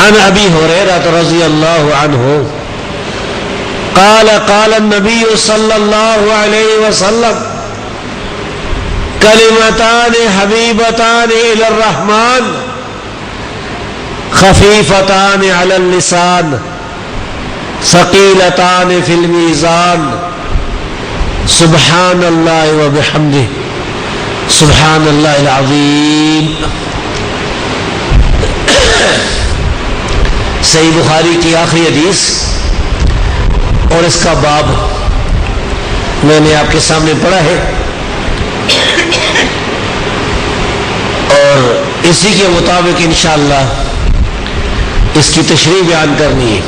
عن ابی ہریرہ رضی اللہ عنہ قال قال النبی صلی اللہ علیہ وسلم کلمتان حبیبتان الی الرحمن خفیفتان علی اللسان ثقیلتان فی المیزان سبحان اللہ وبحمدہ سبحان اللہ العظیم۔ صحیح بخاری کی آخری حدیث اور اس کا باب میں نے آپ کے سامنے پڑھا ہے اور اسی کے مطابق انشاءاللہ اس کی تشریح بیان کرنی ہے۔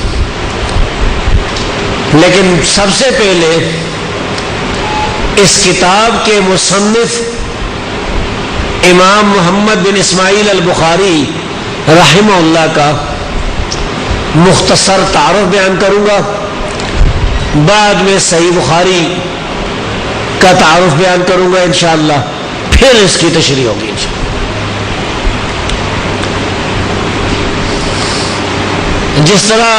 لیکن سب سے پہلے اس کتاب کے مصنف امام محمد بن اسماعیل البخاری رحمہ اللہ کا مختصر تعارف بیان کروں گا، بعد میں صحیح بخاری کا تعارف بیان کروں گا انشاءاللہ، پھر اس کی تشریح ہوگی انشاءاللہ۔ جس طرح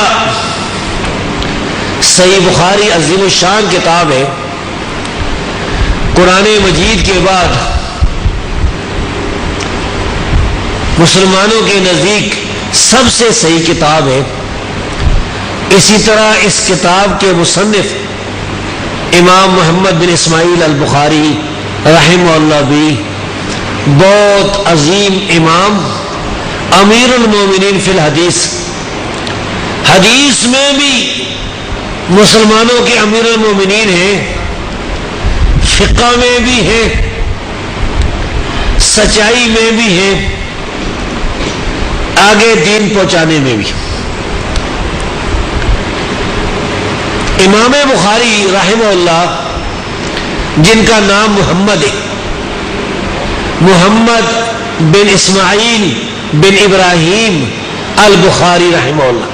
صحیح بخاری عظیم الشان کتاب ہے، قرآن مجید کے بعد مسلمانوں کے نزدیک سب سے صحیح کتاب ہے، اسی طرح اس کتاب کے مصنف امام محمد بن اسماعیل البخاری رحمہ اللہ بھی بہت عظیم امام، امیر المومنین فی الحدیث، حدیث میں بھی مسلمانوں کے امیر المومنین ہیں، فقہ میں بھی ہیں، سچائی میں بھی ہیں، آگے دین پہنچانے میں بھی۔ امام بخاری رحمہ اللہ جن کا نام محمد ہے، محمد بن اسماعیل بن ابراہیم البخاری رحمہ اللہ،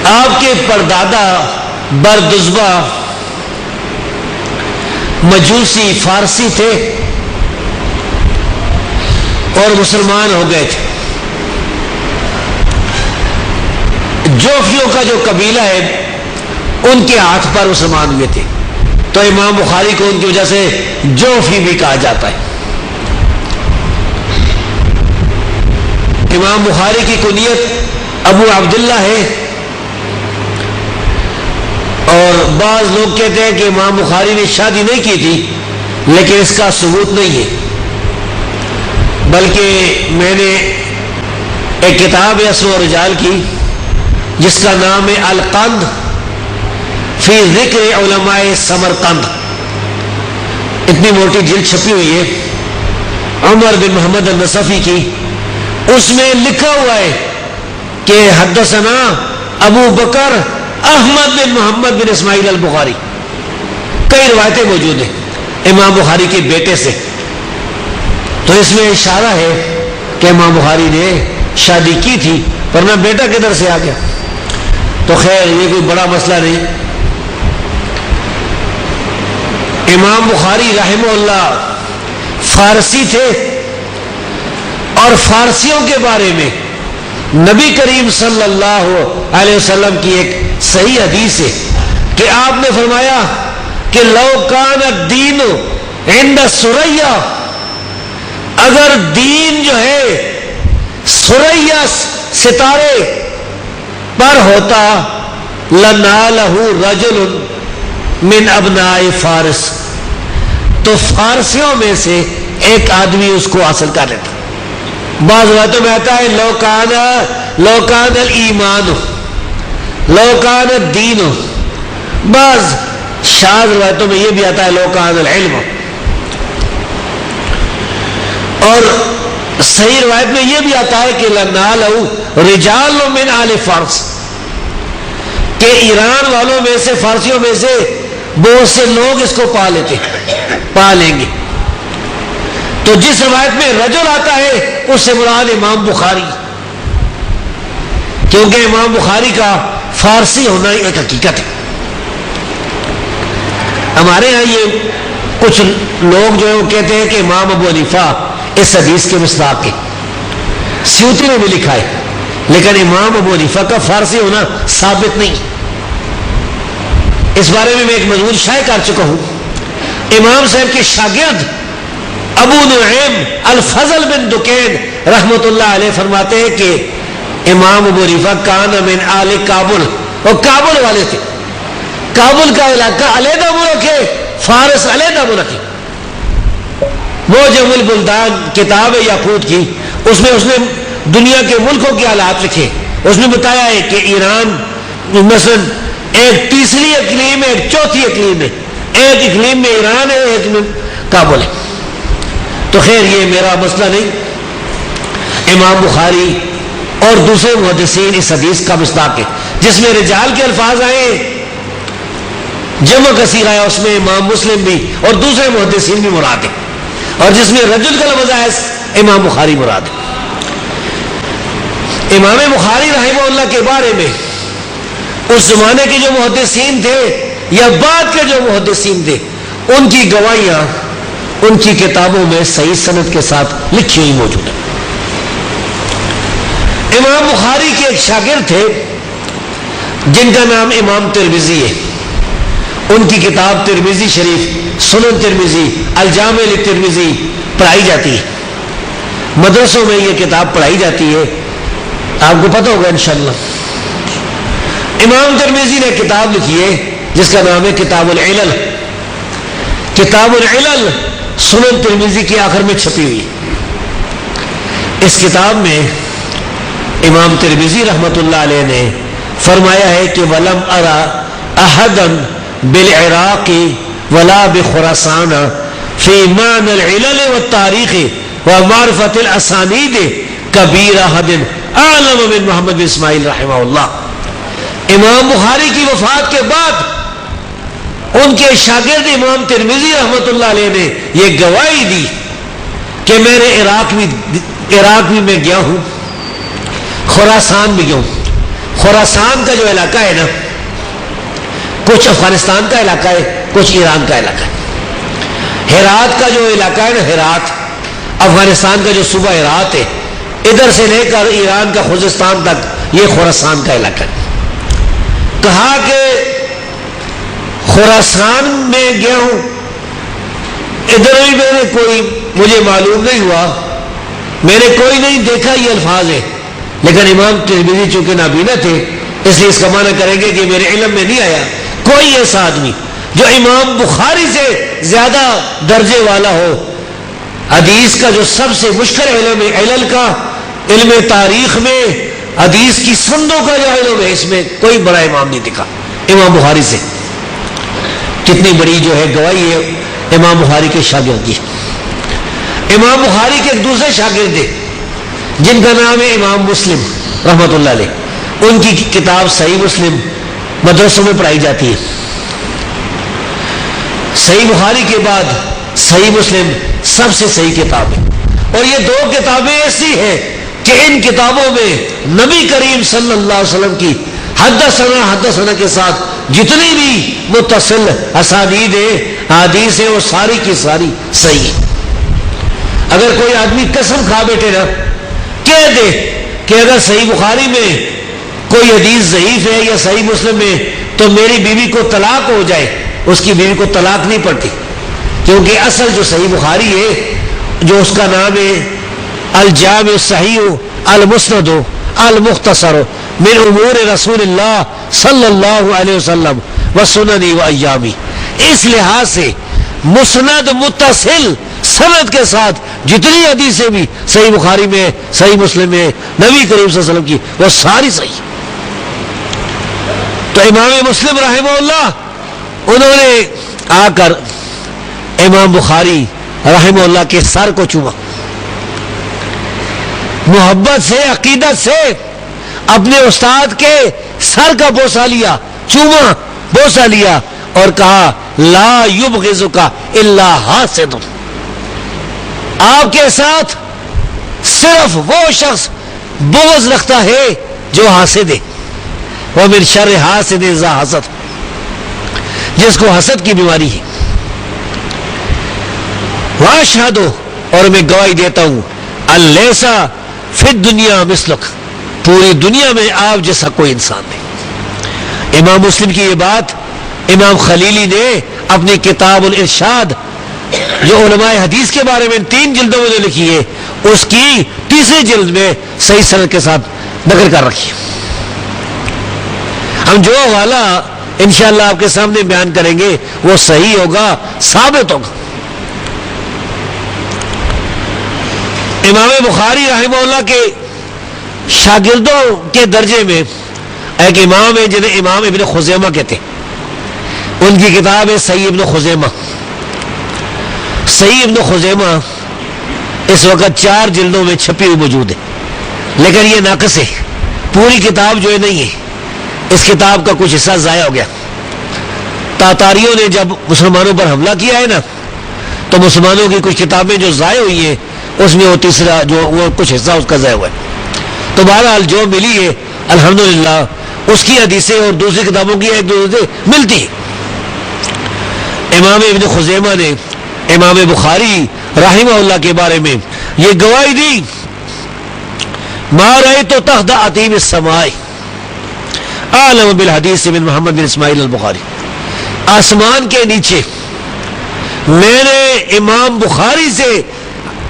آپ کے پردادا بردزبہ مجوسی فارسی تھے اور مسلمان ہو گئے تھے۔ جوفیوں کا جو قبیلہ ہے ان کے ہاتھ پر مسلمان ہوئے تھے، تو امام بخاری کو ان کی وجہ سے جوفی بھی کہا جاتا ہے۔ امام بخاری کی کنیت ابو عبداللہ ہے، اور بعض لوگ کہتے ہیں کہ امام بخاری نے شادی نہیں کی تھی، لیکن اس کا ثبوت نہیں ہے، بلکہ میں نے ایک کتاب ہے اسماء الرجال کی جس کا نام ہے القند فی ذکر علماء سمرقند، اتنی موٹی جلد چھپی ہوئی ہے، عمر بن محمد النصفی کی، اس میں لکھا ہوا ہے کہ حدثنا ابو بکر احمد بن محمد بن اسماعیل البخاری، کئی روایتیں موجود ہیں امام بخاری کے بیٹے سے، تو اس میں اشارہ ہے کہ امام بخاری نے شادی کی تھی، ورنہ بیٹا کدھر سے آ گیا؟ تو خیر یہ کوئی بڑا مسئلہ نہیں۔ امام بخاری رحمہ اللہ فارسی تھے، اور فارسیوں کے بارے میں نبی کریم صلی اللہ علیہ وسلم کی ایک صحیح حدیث ہے کہ آپ نے فرمایا کہ لو کان الدین عند ثریا، اگر دین جو ہے ثریا ستارے پر ہوتا، لنالہ رجل من ابناء فارس، تو فارسیوں میں سے ایک آدمی اس کو حاصل کر لیتا۔ بعض روایتوں میں آتا ہے لو کان الایمان لو کان الدین، بعض شاذ روایتوں میں یہ بھی آتا ہے لو کان العلم، اور صحیح روایت میں یہ بھی آتا ہے کہ لنالہ رجال من آل فارس، کہ ایران والوں میں سے، فارسیوں میں سے بہت سے لوگ اس کو پا لیں گے۔ تو جس روایت میں رجل آتا ہے اس سے مراد امام بخاری، کیونکہ امام بخاری کا فارسی ہونا ایک حقیقت ہے۔ ہمارے ہاں یہ کچھ لوگ جو ہے وہ کہتے ہیں کہ امام ابو حنیفہ اس حدیث کے مصداق ہے، سیوطی نے بھی لکھا ہے، لیکن امام ابو حنیفہ کا فارسی ہونا ثابت نہیں۔ اس بارے میں ایک مضمون شائع کر چکا ہوں۔ امام صاحب کے شاگرد ابو نعیم الفضل بن دکین رحمت اللہ علیہ فرماتے ہیں کہ امام ابو حنیفہ کان من آل کابل، وہ کابل والے تھے۔ کابل کا علاقہ علیحدہ ملک ہے، فارس علیحدہ ملک ہے۔ معجم البلدان کتاب ہے یاقوت کی، اس میں اس نے دنیا کے ملکوں کے حالات لکھے۔ اس نے بتایا ہے کہ ایران مثلا ایک تیسری اقلیم ہے، ایک چوتھی اقلیم ہے، ایک اقلیم میں ایران ہے، ایک میں کابل ہے۔ تو خیر یہ میرا مسئلہ نہیں۔ امام بخاری اور دوسرے محدثین اس حدیث کا مصداق ہے، جس میں رجال کے الفاظ آئے، جمع کثیر آیا، اس میں امام مسلم بھی اور دوسرے محدثین بھی مراد ہے، اور جس میں رجل کا لفظ آیا امام بخاری مراد ہے۔ امام بخاری رحمہ اللہ کے بارے میں اس زمانے کے جو محدثین تھے یا بعد کے جو محدثین تھے، ان کی گواہیاں ان کی کتابوں میں صحیح سند کے ساتھ لکھی ہوئی موجود ہے۔ امام بخاری کے ایک شاگرد تھے جن کا نام امام ترمذی ہے۔ ان کی کتاب ترمذی شریف، سنن ترمذی، الجامع للترمذی پڑھائی جاتی ہے، مدرسوں میں یہ کتاب پڑھائی جاتی ہے، آپ کو پتہ ہوگا انشاءاللہ۔ امام ترمذی نے کتاب لکھی ہے جس کا نام ہے کتاب العلل۔ کتاب العلل سنن ترمذی کے آخر میں چھپی ہوئی۔ اس کتاب میں امام ترمذی رحمت اللہ علیہ نے فرمایا ہے کہ وَلَمْ أَرَى أَحَدًا بِالْعِرَاقِ وَلَا بِخُرَاسَانَ فِي مَعْنَى الْعِلَلِ وَالتَّارِيخِ وَمَعْرِفَةِ الْأَسَانِيدِ كَبِيرَ أَحَدٍ أَعْلَمَ مِنْ محمد بن اسماعیل رحمہ اللہ۔ امام بخاری کی وفات کے بعد ان کے شاگرد امام ترمذی رحمت اللہ علیہ نے یہ گواہی دی کہ میں نے عراق بھی میں گیا ہوں، خراسان بھی گیا ہوں۔ خراسان کا جو علاقہ ہے نا، کچھ افغانستان کا علاقہ ہے، کچھ ایران کا علاقہ ہے۔ ہرات کا جو علاقہ ہے نا، ہرات افغانستان کا جو صوبہ ہرات ہے، ادھر سے لے کر ایران کا خوزستان تک یہ خراسان کا علاقہ ہے۔ کہا کہ خراسان میں گیا ہوں، ادھر بھی میں نے کوئی مجھے معلوم نہیں ہوا، میں نے کوئی نہیں دیکھا، یہ الفاظ ہے۔ لیکن امام ترمذی چونکہ نابینا تھے، اس لیے اس کا معنی کریں گے کہ میرے علم میں نہیں آیا کوئی ایسا آدمی جو امام بخاری سے زیادہ درجے والا ہو۔ حدیث کا جو سب سے مشکل علم ہے، علل کا علم تاریخ میں حدیث کی سندوں کا جو علم ہے، اس میں کوئی بڑا امام نہیں دکھا امام بخاری سے۔ کتنی بڑی جو ہے گواہی ہے امام بخاری کے شاگرد کی۔ امام بخاری کے ایک دوسرے شاگرد ہیں جن کا نام ہے امام مسلم رحمت اللہ علیہ۔ ان کی کتاب صحیح مسلم مدرسوں میں پڑھائی جاتی ہے۔ صحیح بخاری کے بعد صحیح مسلم سب سے صحیح کتاب ہے، اور یہ دو کتابیں ایسی ہیں کہ ان کتابوں میں نبی کریم صلی اللہ علیہ وسلم کی حدثنا کے ساتھ جتنی بھی متصل اسانید حدیث ہے وہ ساری کی ساری صحیح ہے۔ اگر کوئی آدمی قسم کھا بیٹھے نا، کہہ دے کہ اگر صحیح بخاری میں کوئی حدیث ضعیف ہے یا صحیح مسلم میں تو میری بیوی کو طلاق ہو جائے، اس کی بیوی کو طلاق نہیں پڑتی، کیونکہ اصل جو صحیح بخاری ہے، جو اس کا نام ہے الجامع الصحیح المسند المختصر من امور رسول اللہ صلی اللہ علیہ وسلم وسننی و ایامی، اس لحاظ سے مسند متصل سند کے ساتھ جتنی حدیثیں بھی صحیح بخاری میں صحیح مسلم میں نبی کریم صلی اللہ علیہ وسلم کی، وہ ساری صحیح۔ تو امام مسلم رحمہ اللہ انہوں نے آ کر امام بخاری رحمہ اللہ کے سر کو چوما، محبت سے عقیدت سے اپنے استاد کے سر کا بوسہ لیا، چوما بوسہ لیا اور کہا لا یبغضک الا حاسد، آپ کے ساتھ صرف وہ شخص بغض رکھتا ہے جو حاسد ہے، ومن شر حاسد اذا حسد، جس کو حسد کی بیماری ہے۔ واشہد، اور میں گواہی دیتا ہوں، الیس فی الدنیا مثلک، پوری دنیا میں آپ جیسا کوئی انسان نہیں۔ امام مسلم کی یہ بات امام خلیلی نے اپنی کتاب الارشاد جو علماء حدیث کے بارے میں 3 جلدوں میں لکھی ہے، اس کی 3 جلد میں صحیح سند کے ساتھ نقل کر رکھی ہے۔ ہم جو حوالہ انشاءاللہ آپ کے سامنے بیان کریں گے وہ صحیح ہوگا، ثابت ہوگا۔ امام بخاری رحمہ اللہ کے شاگردوں کے درجے میں ایک امام ہے جنہیں امام ابن خزیمہ کہتے ہیں۔ ان کی کتاب ہے صحیح ابن خزیمہ۔ صحیح ابن خزیمہ اس وقت 4 جلدوں میں چھپی ہوئی موجود ہے، لیکن یہ ناقص ہے، پوری کتاب جو ہے نہیں ہے۔ اس کتاب کا کچھ حصہ ضائع ہو گیا۔ تاتاریوں نے جب مسلمانوں پر حملہ کیا ہے نا، تو مسلمانوں کی کچھ کتابیں جو ضائع ہوئی ہیں اس میں وہ تیسرا جو وہ کچھ حصہ اس کا ضائع ہوا ہے۔ تو بہرحال جو ملی ہے الحمدللہ اس کی حدیثیں اور دوسری کتابوں کی ایک دوسرے سے ملتی ہیں۔ امام ابن خزیمہ نے امام بخاری رحمہ اللہ کے بارے میں یہ گواہی دی، ما رأیت تحت عتیم السماء عالم بالحدیث من محمد بن اسماعیل البخاری، آسمان کے نیچے میں نے امام بخاری سے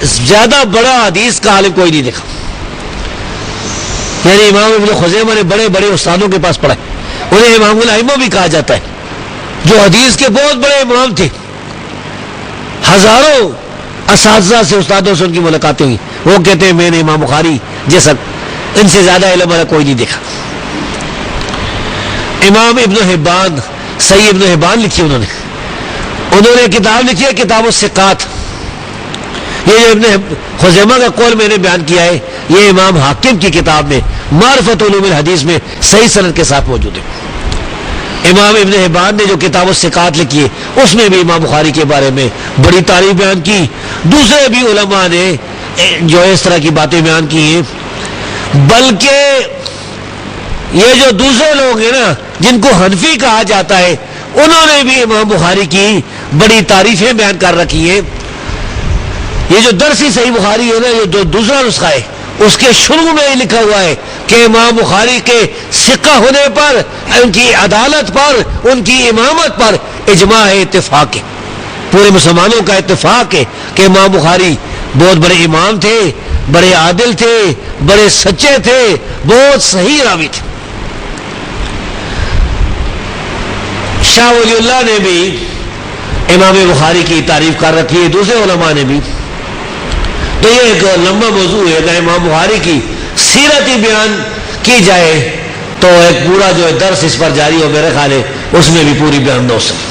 زیادہ بڑا حدیث کا عالم کوئی نہیں دیکھا۔ یعنی امام ابن خزیمہ نے بڑے بڑے استادوں کے پاس پڑھا ہے، انہیں امام الائمہ بھی کہا جاتا ہے، جو حدیث کے بہت بڑے امام تھے۔ ہزاروں اساتذہ سے استادوں سے ان کی ملاقاتیں ہوئی، وہ کہتے ہیں میں نے امام بخاری جیسا ان سے زیادہ علم والا کوئی نہیں دیکھا۔ امام ابن حبان، صحیح ابن حبان لکھی انہوں نے کتاب لکھی ہے کتاب الثقات۔ یہ جو ابن خزیمہ کا قول میں نے بیان کیا ہے یہ امام حاکم کی کتاب میں معرفت علوم الحدیث میں صحیح سند کے ساتھ موجود ہے۔ امام ابن حبان نے جو کتاب الثقات لکھی ہے اس میں بھی امام بخاری کے بارے میں بڑی تعریف بیان کی، دوسرے بھی علماء نے جو اس طرح کی باتیں بیان کی ہیں، بلکہ یہ جو دوسرے لوگ ہیں نا جن کو حنفی کہا جاتا ہے انہوں نے بھی امام بخاری کی بڑی تعریفیں بیان کر رکھی ہیں۔ یہ جو درسی صحیح بخاری ہے نا، یہ جو دوسرا نسخہ ہے اس کے شروع میں ہی لکھا ہوا ہے کہ امام بخاری کے ثقہ ہونے پر، ان کی عدالت پر، ان کی امامت پر اجماع ہے، اتفاق ہے، پورے مسلمانوں کا اتفاق ہے کہ امام بخاری بہت بڑے امام تھے، بڑے عادل تھے، بڑے سچے تھے، بہت صحیح راوی تھے۔ شاہ ولی اللہ نے بھی امام بخاری کی تعریف کر رکھی ہے، دوسرے علماء نے بھی۔ تو یہ ایک لمبا موضوع ہے، اگر امام بخاری کی سیرت ہی بیان کی جائے تو ایک پورا جو ہے درس اس پر جاری ہو، میرے خیال ہے اس میں بھی پوری بیان ہو سکتی۔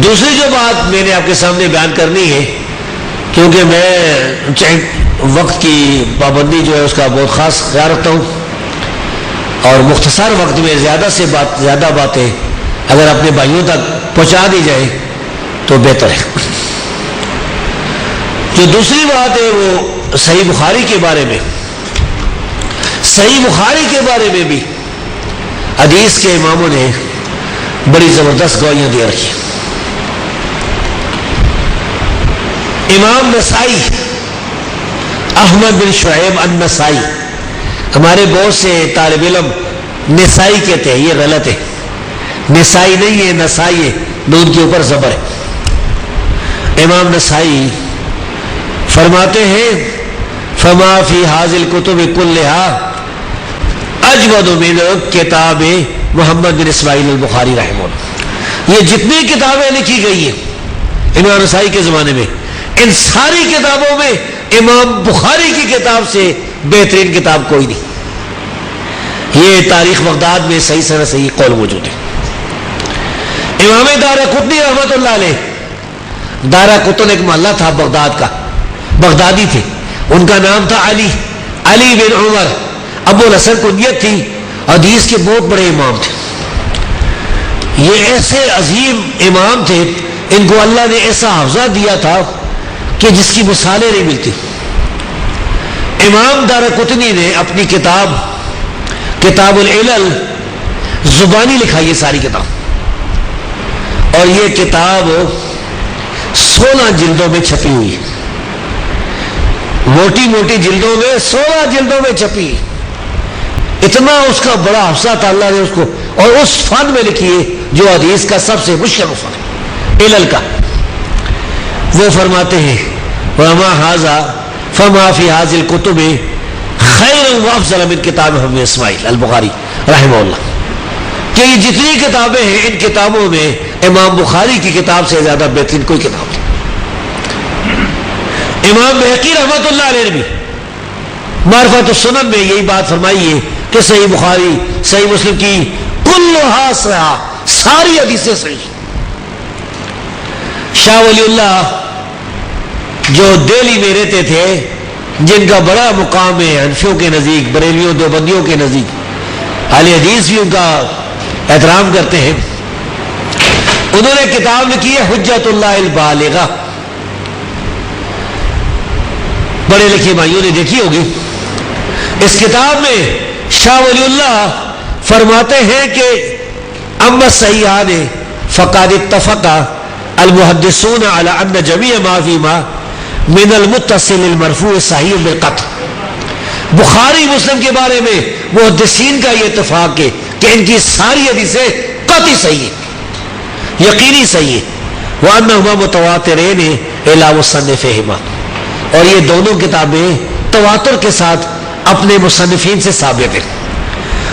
دوسری جو بات میں نے آپ کے سامنے بیان کرنی ہے، کیونکہ میں وقت کی پابندی جو ہے اس کا بہت خاص خیال رکھتا ہوں، اور مختصر وقت میں زیادہ باتیں اگر اپنے بھائیوں تک پہنچا دی جائے تو بہتر ہے۔ جو دوسری بات ہے وہ صحیح بخاری کے بارے میں، صحیح بخاری کے بارے میں بھی حدیث کے اماموں نے بڑی زبردست گواہیاں دے رکھی۔ امام نسائی احمد بن شعیب النسائی، ہمارے بہت سے طالب علم نسائی کہتے ہیں، یہ غلط ہے، نسائی نہیں ہے، نسائی ہے، نون کے اوپر زبر ہے۔ امام نسائی فرماتے ہیں فما فی حاضل کتب کلہا اجود من کتاب محمد بن اسماعیل البخاری رحمہ اللہ۔ یہ جتنی کتابیں لکھی گئی ہیں امام نسائی کے زمانے میں، ان ساری کتابوں میں امام بخاری کی کتاب سے بہترین کتاب کوئی نہیں۔ یہ تاریخ بغداد میں صحیح سند صحیح قول موجود ہے۔ امام دارقطنی رحمۃ اللہ علیہ، دارقطن ایک محلہ تھا بغداد کا، بغدادی تھے، ان کا نام تھا علی بن عمر، ابو الحسن کنیت تھی، حدیث کے بہت بڑے امام تھے۔ یہ ایسے عظیم امام تھے، ان کو اللہ نے ایسا حافظہ دیا تھا کہ جس کی مثالیں نہیں ملتی۔ امام دارقطنی نے اپنی کتاب العلل زبانی لکھا، یہ ساری کتاب، اور یہ کتاب 16 جلدوں میں چھپی ہوئی ہے۔ موٹی موٹی جلدوں میں 16 جلدوں میں چھپی. اتنا اس کا بڑا حفظہ تھا اللہ نے اس کو, اور اس فن میں لکھی ہے جو حدیث کا سب سے مشکل فن ہے, علل کا. وہ فرماتے ہیں وما ھذا فما فی ھذی الکتب خیر وافضل من کتاب ابی اسماعیل البخاری رحمہ اللہ, کہ یہ جتنی کتابیں ہیں ان کتابوں میں امام بخاری کی کتاب سے زیادہ بہترین کوئی کتاب نہیں. امام بہقی رحمۃ اللہ علیہ نے بھی معرفت السنن میں یہی بات فرمائی ہے کہ صحیح بخاری صحیح مسلم کی کلھا صحیح, ساری حدیثیں صحیح. شاہ ولی اللہ جو دہلی میں رہتے تھے, جن کا بڑا مقام ہے حنفیوں کے نزدیک, بریلیوں دیوبندیوں کے نزدیک, اہل حدیث بھی ان کا احترام کرتے ہیں, انہوں نے کتاب لکھی ہے حجت اللہ البالغہ. بڑے لکھے بھائیوں نے دیکھی ہوگی. اس کتاب میں شاہ ولی اللہ فرماتے ہیں کہ اما صحیحان فقد اتفق المحدثون على ان جميع ما فيما من المتصل المرفوع صحیح بالقطع. بخاری مسلم کے بارے میں محدثین کا یہ اتفاق ہے کہ ان کی ساری حدیثیں قطعی صحیح ہیں, یقینی صحیح ہیں. وانہما متواترین الی مصنفہما, اور یہ دونوں کتابیں تواتر کے ساتھ اپنے مصنفین سے ثابت ہیں.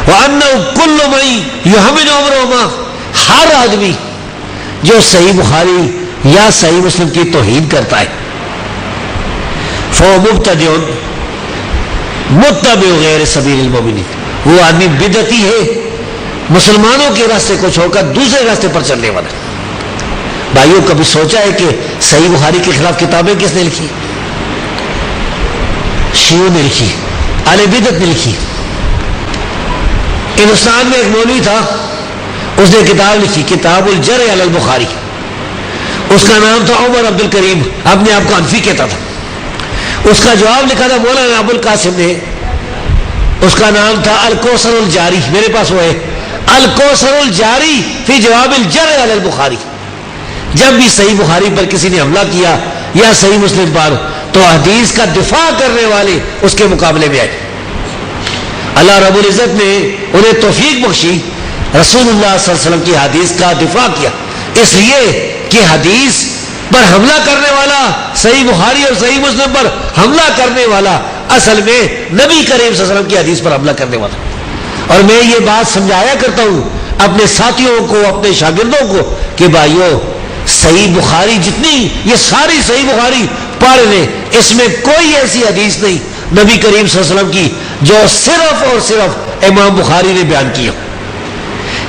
وَأَنَّهُ كُلُّ مَن يُحْمِلُ أَمْرَهُمَا, ہر آدمی جو صحیح بخاری یا صحیح مسلم کی توہین کرتا ہے فَهُوَ مُبْتَدِعٌ مُتَّبِعُ غَيْرِ سَبِيلِ الْمُؤْمِنِينَ, وہ آدمی بدعتی ہے, مسلمانوں کے راستے کو چھوڑ کر دوسرے راستے پر چلنے والا. بھائیوں کبھی سوچا ہے کہ صحیح بخاری کے خلاف کتابیں کس نے لکھی؟ شیعوں نے لکھی, اہل بدعت نے لکھی. ہندوستان میں ایک مولوی تھا, اس نے کتاب لکھی کتاب الجرح علی البخاری. اس کا نام تھا عمر عبد الکریم, اپنے آپ کو حنفی کہتا تھا. اس کا جواب لکھا تھا مولانا ابو القاسم نے, اس کا نام تھا الکوثر الجاری, میرے پاس وہ ہے الکوثر الجاری فی جواب الجرح علی البخاری. جب بھی صحیح بخاری پر کسی نے حملہ کیا یا صحیح مسلم پر, تو حدیث کا دفاع کرنے والے اس کے مقابلے میں آئے. اللہ رب العزت نے انہیں توفیق بخشی, رسول اللہ صلی اللہ علیہ وسلم کی حدیث کا دفاع کیا, اس لیے کہ حدیث پر حملہ کرنے والا, صحیح بخاری اور صحیح مسلم پر حملہ کرنے والا اصل میں نبی کریم صلی اللہ علیہ وسلم کی حدیث پر حملہ کرنے والا. اور میں یہ بات سمجھایا کرتا ہوں اپنے ساتھیوں کو, اپنے شاگردوں کو کہ بھائیو صحیح بخاری جتنی, یہ ساری صحیح بخاری پڑھ لیں, اس میں کوئی ایسی حدیث نہیں نبی کریم صلی اللہ علیہ وسلم کی جو صرف اور صرف امام بخاری نے بیان کی.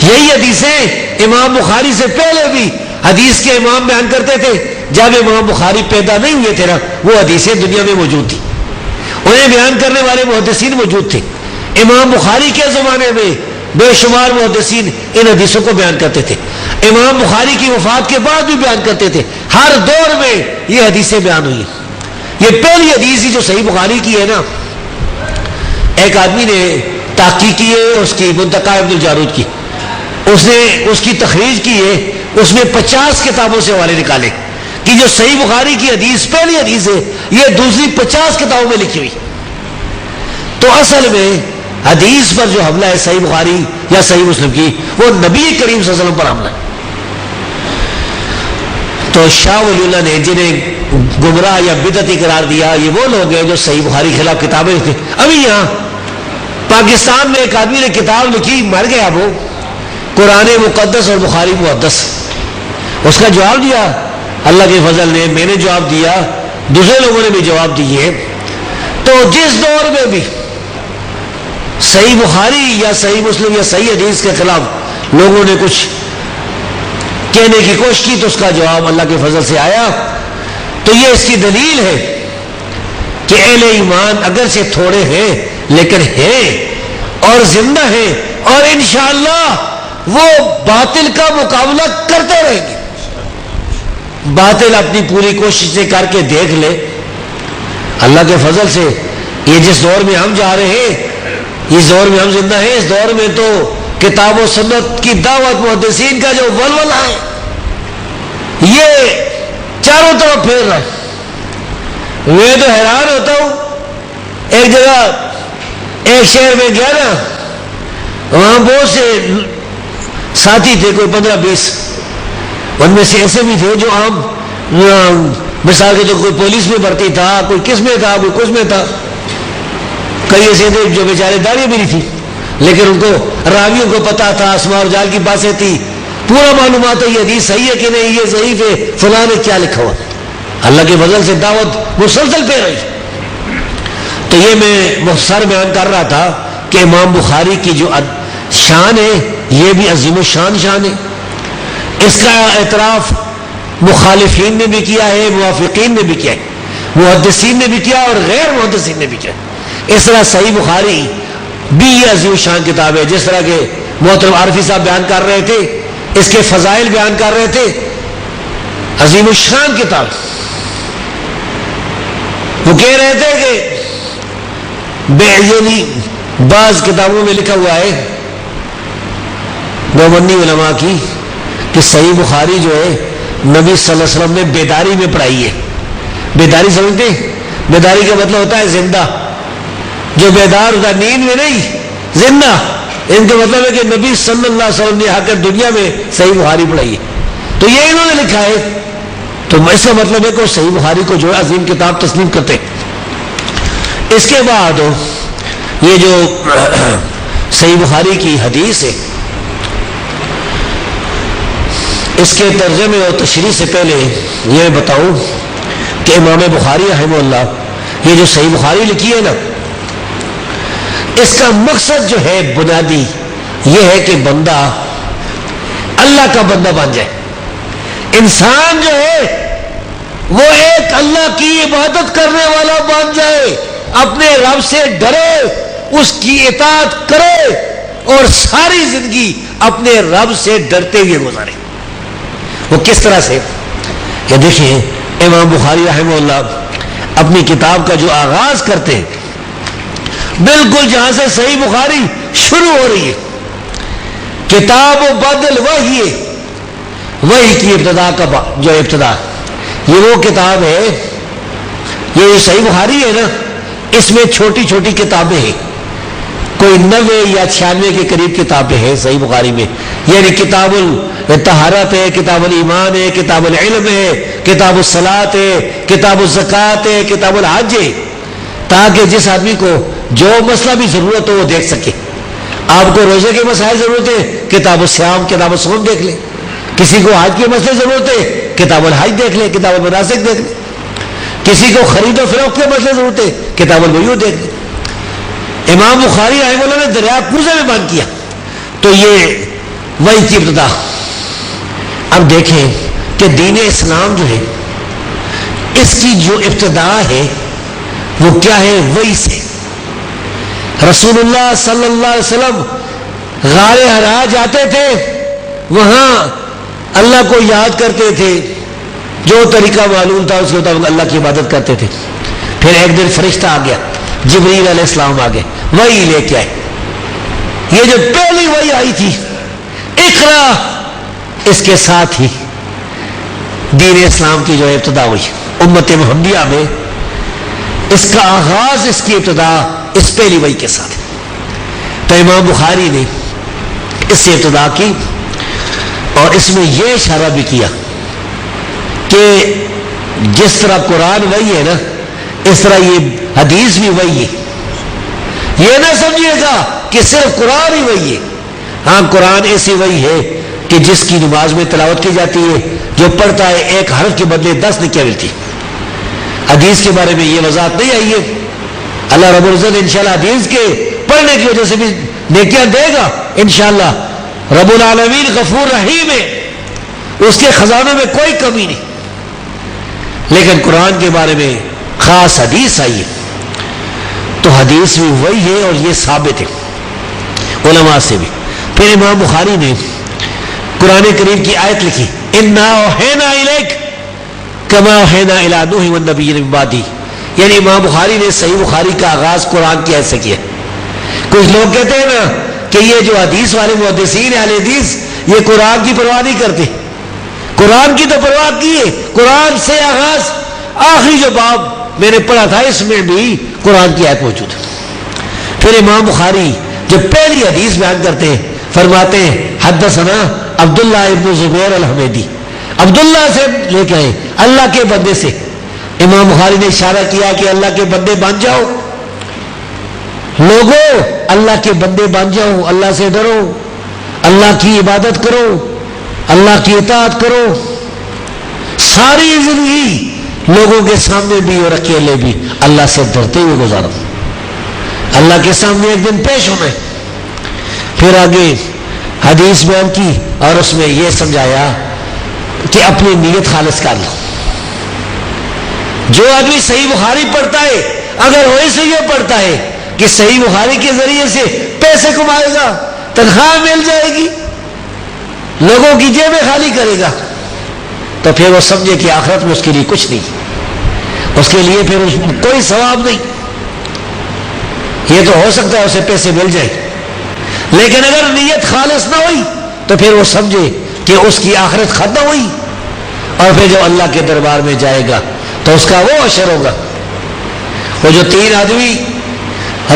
یہی حدیثیں امام بخاری سے پہلے بھی حدیث کے امام بیان کرتے تھے. جب امام بخاری پیدا نہیں ہوئے تھے نا, وہ حدیثیں دنیا میں موجود تھی, انہیں بیان کرنے والے محدثین موجود تھے. امام بخاری کے زمانے میں بے شمار محدثین ان حدیثوں کو بیان کرتے تھے. امام بخاری کی وفات کے بعد بھی بیان کرتے تھے. ہر دور میں یہ حدیثیں بیان ہوئی. یہ پہلی حدیث ہی جو صحیح بخاری کی ہے نا, ایک آدمی نے تحقیق کی ہے اس کی, منتقی ابن الجارود کی, اس نے اس کی تخریج کی ہے, اس میں 50 کتابوں سے حوالے نکالے کہ جو صحیح بخاری کی حدیث پہلی حدیث ہے یہ دوسری 50 کتابوں میں لکھی ہوئی. تو اصل میں حدیث پر جو حملہ ہے صحیح بخاری یا صحیح مسلم کی, وہ نبی کریم صلی اللہ علیہ وسلم پر حملہ ہے. تو شاہ ولی اللہ نے جنہیں گمراہ یا بدعتی قرار دیا, یہ وہ لوگ ہیں جو صحیح بخاری کے خلاف کتابیں لکھتے. ابھی یہاں پاکستان میں ایک آدمی نے کتاب لکھی, مر گیا وہ, قرآن مقدس اور بخاری محدث. اس کا جواب دیا اللہ کے فضل نے, میں نے جواب دیا, دوسرے لوگوں نے بھی جواب دیے. تو جس دور میں بھی صحیح بخاری یا صحیح مسلم یا صحیح حدیث کے خلاف لوگوں نے کچھ کہنے کی کوشش کی, تو اس کا جواب اللہ کے فضل سے آیا. تو یہ اس کی دلیل ہے کہ اہل ایمان اگرچہ تھوڑے ہیں لیکن ہیں اور زندہ ہیں, اور انشاءاللہ وہ باطل کا مقابلہ کرتے رہیں گے. باطل اپنی پوری کوشش سے کر کے دیکھ لے, اللہ کے فضل سے یہ جس دور میں ہم جا رہے ہیں, اس دور میں ہم زندہ ہیں, اس دور میں تو کتاب و سنت کی دعوت محدثین کا جو ولولہ ہے یہ چاروں طرف پھیر رہا ہے. میں تو حیران ہوتا ہوں ایک جگہ ایک شہر میں گیا نا، وہاں بہت سے ساتھی تھے، کوئی 15-20، ان میں سے ایسے بھی تھے جو عام مثال کے تو کوئی پولیس میں بھرتی تھا، کوئی کس میں تھا، کوئی کچھ میں تھا، کئی ایسے تھے جو بیچارے داڑھی بھی نہیں تھی، لیکن ان کو راویوں کو پتا تھا، اسماء و رجال کی باتیں تھی، پورا معلومات ہے یہ حدیث صحیح ہے کہ نہیں، یہ ضعیف ہے، فلاں نے کیا لکھا ہوا۔ اللہ کے فضل سے دعوت مسلسل پہ رہی۔ تو یہ میں مختصر بیان کر رہا تھا کہ امام بخاری کی جو شان ہے یہ بھی عظیم الشان شان ہے۔ اس کا اعتراف مخالفین نے بھی کیا ہے، موافقین نے بھی کیا ہے، محدثین نے بھی کیا اور غیر محدثین نے بھی کیا۔ اس طرح صحیح بخاری بھی یہ عظیم الشان کتاب ہے، جس طرح کے محترم عارفی صاحب بیان کر رہے تھے، اس کے فضائل بیان کر رہے تھے، عظیم الشان کتاب۔ وہ کہہ رہے تھے کہ بعض کتابوں میں لکھا ہوا ہے دیوبندی علماء کی کہ صحیح بخاری جو ہے نبی صلی اللہ علیہ وسلم نے بیداری میں پڑھائی ہے۔ بیداری سمجھتے؟ بیداری کا مطلب ہوتا ہے زندہ، جو بیدار ہوتا ہے نیند میں نہیں، زندہ۔ ان کا مطلب ہے کہ نبی صلی اللہ علیہ وسلم نے آ کر دنیا میں صحیح بخاری پڑھائی ہے، تو یہ انہوں نے لکھا ہے، تو اس کا مطلب ہے کہ صحیح بخاری کو جو ہے عظیم کتاب تسلیم کرتے۔ اس کے بعد یہ جو صحیح بخاری کی حدیث ہے، اس کے ترجمے اور تشریح سے پہلے یہ بتاؤں کہ امام بخاری رحمہ اللہ یہ جو صحیح بخاری لکھی ہے نا، اس کا مقصد جو ہے بنیادی یہ ہے کہ بندہ اللہ کا بندہ بن جائے۔ انسان جو ہے وہ ایک اللہ کی عبادت کرنے والا بن جائے، اپنے رب سے ڈرے، اس کی اطاعت کرے اور ساری زندگی اپنے رب سے ڈرتے ہوئے گزارے۔ وہ کس طرح سے؟ یہ دیکھیں امام بخاری رحمہ اللہ اپنی کتاب کا جو آغاز کرتے ہیں، بالکل جہاں سے صحیح بخاری شروع ہو رہی ہے، کتاب و بدل وحی کی ابتدا کا جو ابتدا، یہ وہ کتاب ہے، یہ جو صحیح بخاری ہے نا، اس میں چھوٹی چھوٹی کتابیں ہیں، کوئی 90 یا 96 کے قریب کتابیں ہیں صحیح بخاری میں، یعنی کتاب الطہارت ہے، کتاب الایمان ہے، کتاب العلم ہے، کتاب الصلاۃ ہے، کتاب الزکوٰۃ ہے، کتاب الحج ہے، تاکہ جس آدمی کو جو مسئلہ بھی ضرورت ہو وہ دیکھ سکے۔ آپ کو روزے کے مسائل ضرورت ہے، کتاب الصیام، کتاب الصوم دیکھ لیں۔ کسی کو حج کے مسئلے ضرورت ہے، کتاب الحج دیکھ لیں، کتاب المناسک دیکھ لیں۔ کسی کو خرید و فروخت کے مسئلے ضرورت ہے، کتاب البیوع دیکھ لیں۔ امام بخاری رحمہ اللہ نے دریا کوزے میں بند کیا، تو یہ وحی کی ابتدا۔ اب دیکھیں کہ دین اسلام جو ہے اس کی جو ابتدا ہے وہ کیا ہے؟ وحی سے۔ رسول اللہ صلی اللہ علیہ وسلم غار حرا جاتے تھے، وہاں اللہ کو یاد کرتے تھے، جو طریقہ معلوم تھا اس کے مطابق اللہ کی عبادت کرتے تھے۔ پھر ایک دن فرشتہ آ گیا، جبریل علیہ السلام آ گئے، وحی لے کے آئے۔ یہ جو پہلی وحی آئی تھی اقرا، اس کے ساتھ ہی دین اسلام کی جو ابتدا ہوئی امت محمدیہ میں، اس کا آغاز، اس کی ابتدا اس پہلی وحی کے ساتھ۔ تو امام بخاری نے اس سے ابتدا کی اور اس میں یہ اشارہ بھی کیا کہ جس طرح قرآن وحی ہے نا، اس طرح یہ حدیث بھی وحی ہے۔ یہ نہ سمجھیے گا کہ صرف قرآن ہی وحی ہے۔ ہاں، قرآن ایسی وحی ہے کہ جس کی نماز میں تلاوت کی جاتی ہے، جو پڑھتا ہے ایک حرف کے بدلے 10 نیکیاں ملتی۔ حدیث کے بارے میں یہ وضاحت نہیں آئی ہے۔ اللہ رب العزت انشاءاللہ حدیث کے پڑھنے کی وجہ سے بھی نیکیاں دے گا انشاءاللہ۔ رب العالمین غفور رحیم ہے، اس کے خزانوں میں کوئی کمی نہیں۔ لیکن قرآن کے بارے میں خاص حدیث آئی ہے، تو حدیث بھی وہی ہے اور یہ ثابت ہے علماء سے بھی۔ پھر امام بخاری نے قرآن کریم کی آیت لکھی، اِنَّا أَوْحَيْنَا إِلَيْكَ كَمَا أَوْحَيْنَا إِلَىٰ نُوحٍ وَالنَّبِيِّينَ مِن بَعْدِهِ، یعنی امام بخاری نے صحیح بخاری کا آغاز قرآن کی آیت سے کیا۔ کچھ لوگ کہتے ہیں نا کہ یہ جو حدیث والے محدثین اہل حدیث یہ قرآن کی پرواہ نہیں کرتے۔ قرآن کی تو پرواہ کی ہے، قرآن سے آغاز، آخری جو باب میں نے پڑھا تھا اس میں بھی قرآن کی آیت موجود ہے. پھر امام بخاری جب پہلی حدیث بیان کرتے ہیں فرماتے ہیں حدثنا عبداللہ ابن زبیر الحمیدی, عبداللہ سے لے کے آئے اللہ کے بندے سے. امام بخاری نے اشارہ کیا کہ اللہ کے بندے بن جاؤ, لوگوں اللہ کے بندے بن جاؤ, اللہ سے ڈرو, اللہ کی عبادت کرو, اللہ کی اطاعت کرو, ساری زندگی لوگوں کے سامنے بھی اور اکیلے بھی اللہ سے ڈرتے ہوئے گزارو, اللہ کے سامنے ایک دن پیش ہونا ہے. پھر آگے حدیث بیان کی اور اس میں یہ سمجھایا کہ اپنی نیت خالص کر لو. جو آدمی صحیح بخاری پڑھتا ہے اگر وہی سے یہ پڑھتا ہے کہ صحیح بخاری کے ذریعے سے پیسے کمائے گا, تنخواہ مل جائے گی, لوگوں کی جیبیں خالی کرے گا, تو پھر وہ سمجھے کہ آخرت میں اس کے لیے کچھ نہیں, اس کے لیے پھر کوئی ثواب نہیں. یہ تو ہو سکتا ہے اسے پیسے مل جائے, لیکن اگر نیت خالص نہ ہوئی تو پھر وہ سمجھے کہ اس کی آخرت ختم ہوئی, اور پھر جو اللہ کے دربار میں جائے گا تو اس کا وہ اشر ہوگا. وہ جو 3 آدمی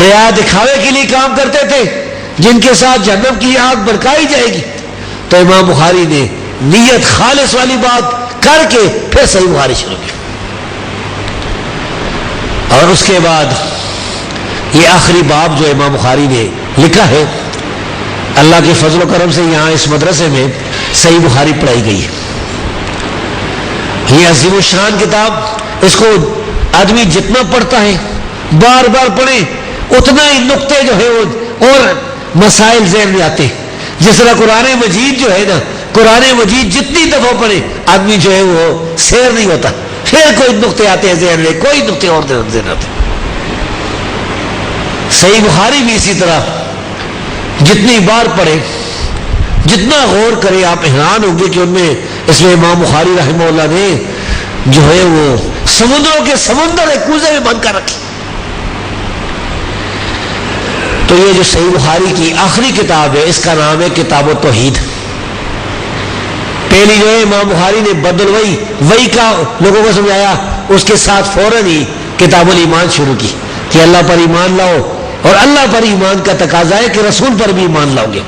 ریا دکھاوے کے لیے کام کرتے تھے جن کے ساتھ جہنم کی آگ بھڑکائی جائے گی, تو امام بخاری نے نیت خالص والی بات کر کے پھر صحیح بخاری شروع کی. اور اس کے بعد یہ آخری باب جو امام بخاری نے لکھا ہے, اللہ کے فضل و کرم سے یہاں اس مدرسے میں صحیح بخاری پڑھائی گئی ہے. یہ عظیم الشان کتاب, اس کو آدمی جتنا پڑھتا ہے بار بار پڑھے اتنا ہی نقطے جو ہے وہ اور مسائل ذہن میں آتے ہیں. جس طرح قرآن مجید جو ہے نا, قرآن مجید جتنی دفعہ پڑھے آدمی جو ہے وہ سیر نہیں ہوتا, پھر کوئی نقطے آتے ہیں ذہن میں, کوئی نقطے اور ذہن آتے ہیں. صحیح بخاری بھی اسی طرح جتنی بار پڑھے جتنا غور کرے آپ حیران ہوں گے کہ ان میں اس میں امام بخاری رحمہ اللہ نے جو ہے وہ سمندروں کے سمندر ایک کوزے میں بند کر رکھی. تو یہ جو صحیح بخاری کی آخری کتاب ہے اس کا نام ہے کتاب التوحید. پہلی جو ہے امام بخاری نے بدل وحی کا لوگوں کو سمجھایا, اس کے ساتھ فوراً ہی کتاب الایمان شروع کی کہ اللہ پر ایمان لاؤ, اور اللہ پر ایمان کا تقاضا ہے کہ رسول پر بھی ایمان لاؤ گے.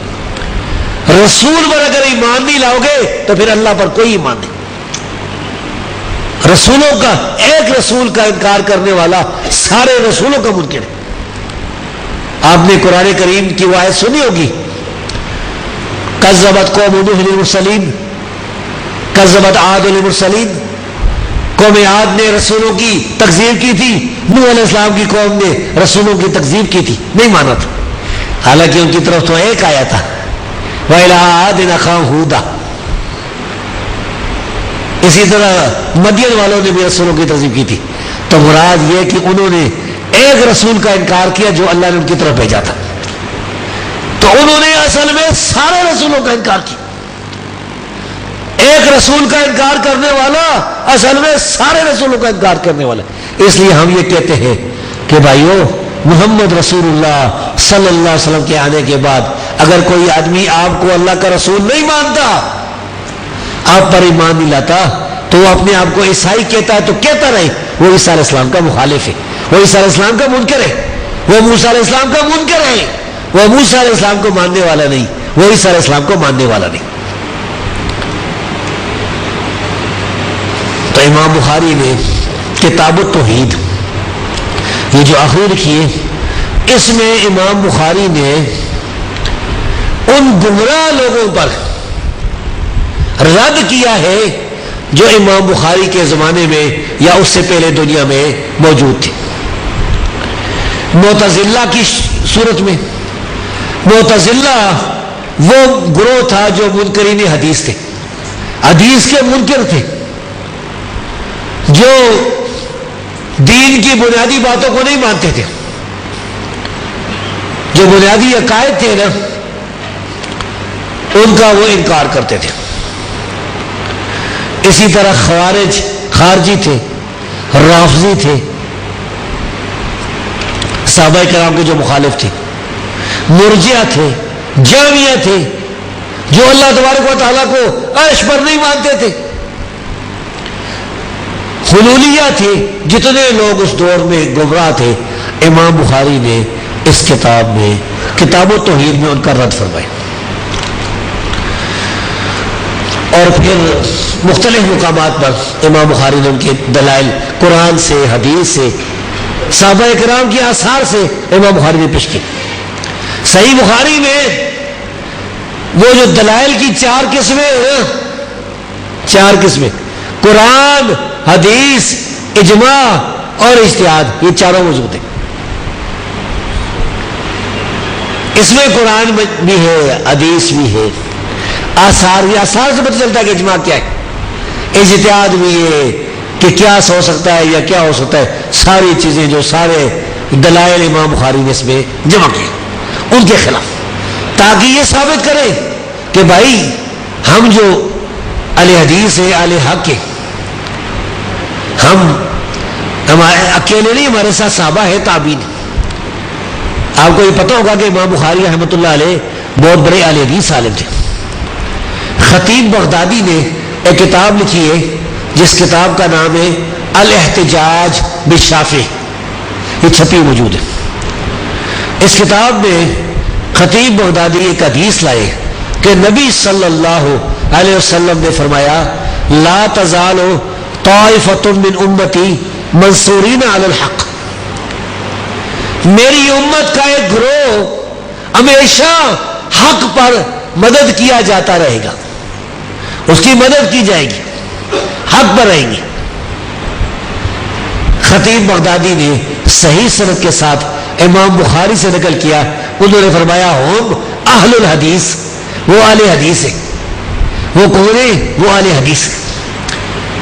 رسول پر اگر ایمان نہیں لاؤ گے تو پھر اللہ پر کوئی ایمان نہیں. رسولوں کا, ایک رسول کا انکار کرنے والا سارے رسولوں کا منکر ہے. آپ نے قرآن کریم کی وہ آیت سنی ہوگی, کذبت قوم نوح المرسلین, کذبت عاد المرسلین. قوم عاد نے رسولوں کی تکذیب کی تھی, نوح علیہ السلام کی قوم نے رسولوں کی تکذیب کی تھی, نہیں مانا تھا, حالانکہ ان کی طرف تو ایک آیا تھا وَإِلَىٰ عَادٍ أَخَاهُمْ هُودًا. اسی طرح مدین والوں نے بھی رسولوں کی تکذیب کی تھی. تو مراد یہ کہ انہوں نے ایک رسول کا انکار کیا جو اللہ نے ان کی طرف بھیجا تھا, تو انہوں نے اصل میں سارے رسولوں کا انکار کیا. ایک رسول کا انکار کرنے والا اصل میں سارے رسولوں کا انکار کرنے والا. اس لیے ہم یہ کہتے ہیں کہ بھائیو, محمد رسول اللہ صلی اللہ علیہ وسلم کے آنے کے بعد اگر کوئی آدمی آپ کو اللہ کا رسول نہیں مانتا, آپ پر ایمان نہیں لاتا, تو وہ اپنے آپ کو عیسائی کہتا ہے تو کہتا رہے, وہ عیسیٰ علیہ السلام کا مخالف ہے, وہ عیسیٰ علیہ السلام کا منکر ہے, وہ موسیٰ علیہ السلام کا منکر ہے, وہ موسیٰ علیہ السلام کو ماننے والا نہیں, وہ عیسیٰ علیہ السلام کو ماننے والا نہیں. تو امام بخاری نے کتاب التوحید یہ جو آخری لکھی ہے, اس میں امام بخاری نے ان گمراہ لوگوں پر رد کیا ہے جو امام بخاری کے زمانے میں یا اس سے پہلے دنیا میں موجود تھے. معتزلہ کی صورت میں, معتزلہ وہ گروہ تھا جو منکرین حدیث تھے, حدیث کے منکر تھے, جو دین کی بنیادی باتوں کو نہیں مانتے تھے, جو بنیادی عقائد تھے نا ان کا وہ انکار کرتے تھے. اسی طرح خوارج خارجی تھے, رافضی تھے, صحابہ کرام کے جو مخالف تھے, مرجئہ تھے, جہمیہ تھے, جو اللہ تبارک و تعالیٰ کو عرش پر نہیں مانتے تے, حلولیہ تھے، جتنے لوگ اس دور میں گمراہ تھے، امام بخاری نے اس کتاب میں، کتاب و توحید میں ان کا رد فرمایا. اور پھر مختلف مقامات پر امام بخاری نے ان کے دلائل قرآن سے، حدیث سے، صحابہ کرام کے آثار سے امام بخاری نے پیش کی. صحیح بخاری میں وہ جو دلائل کی چار قسمیں قرآن، حدیث، اجماع اور اجتہاد، یہ چاروں موجود ہیں. اس میں قرآن بھی ہے، حدیث بھی ہے، آثار بھی. آثار سے پتہ چلتا ہے کہ اجماع کیا ہے، اجتہاد بھی ہے کہ کیا ہو سکتا ہے یا کیا ہو سکتا ہے. ساری چیزیں جو سارے دلائل امام بخاری نے اس میں جمع کیے ان کے خلاف، تاکہ یہ ثابت کرے کہ بھائی ہم جو اہل حدیث ہیں، اہل حق ہیں، ہم اکیلے نہیں، ہمارے ساتھ صحابہ ہے، تابعین. آپ کو یہ پتہ ہوگا کہ امام بخاری رحمۃ اللہ علیہ بہت بڑے اہل حدیث عالم تھے. خطیب بغدادی نے ایک کتاب لکھی ہے جس کتاب کا نام ہے الاحتجاج بالشافعی، یہ چھپی موجود ہے. اس کتاب میں خطیب بغدادی ایک حدیث لائے کہ نبی صلی اللہ علیہ وسلم نے فرمایا لا تزال طائفۃ من امتی منصورین علی الحق، میری امت کا ایک گروہ ہمیشہ حق پر مدد کیا جاتا رہے گا، اس کی مدد کی جائے گی، حق پر رہیں گے. خطیب بغدادی نے صحیح سند کے ساتھ امام بخاری سے نقل کیا، انہوں نے فرمایا ہم اہل الحدیث، وہ اہل حدیث ہیں. وہ کون ہیں؟ وہ اہل حدیث ہیں.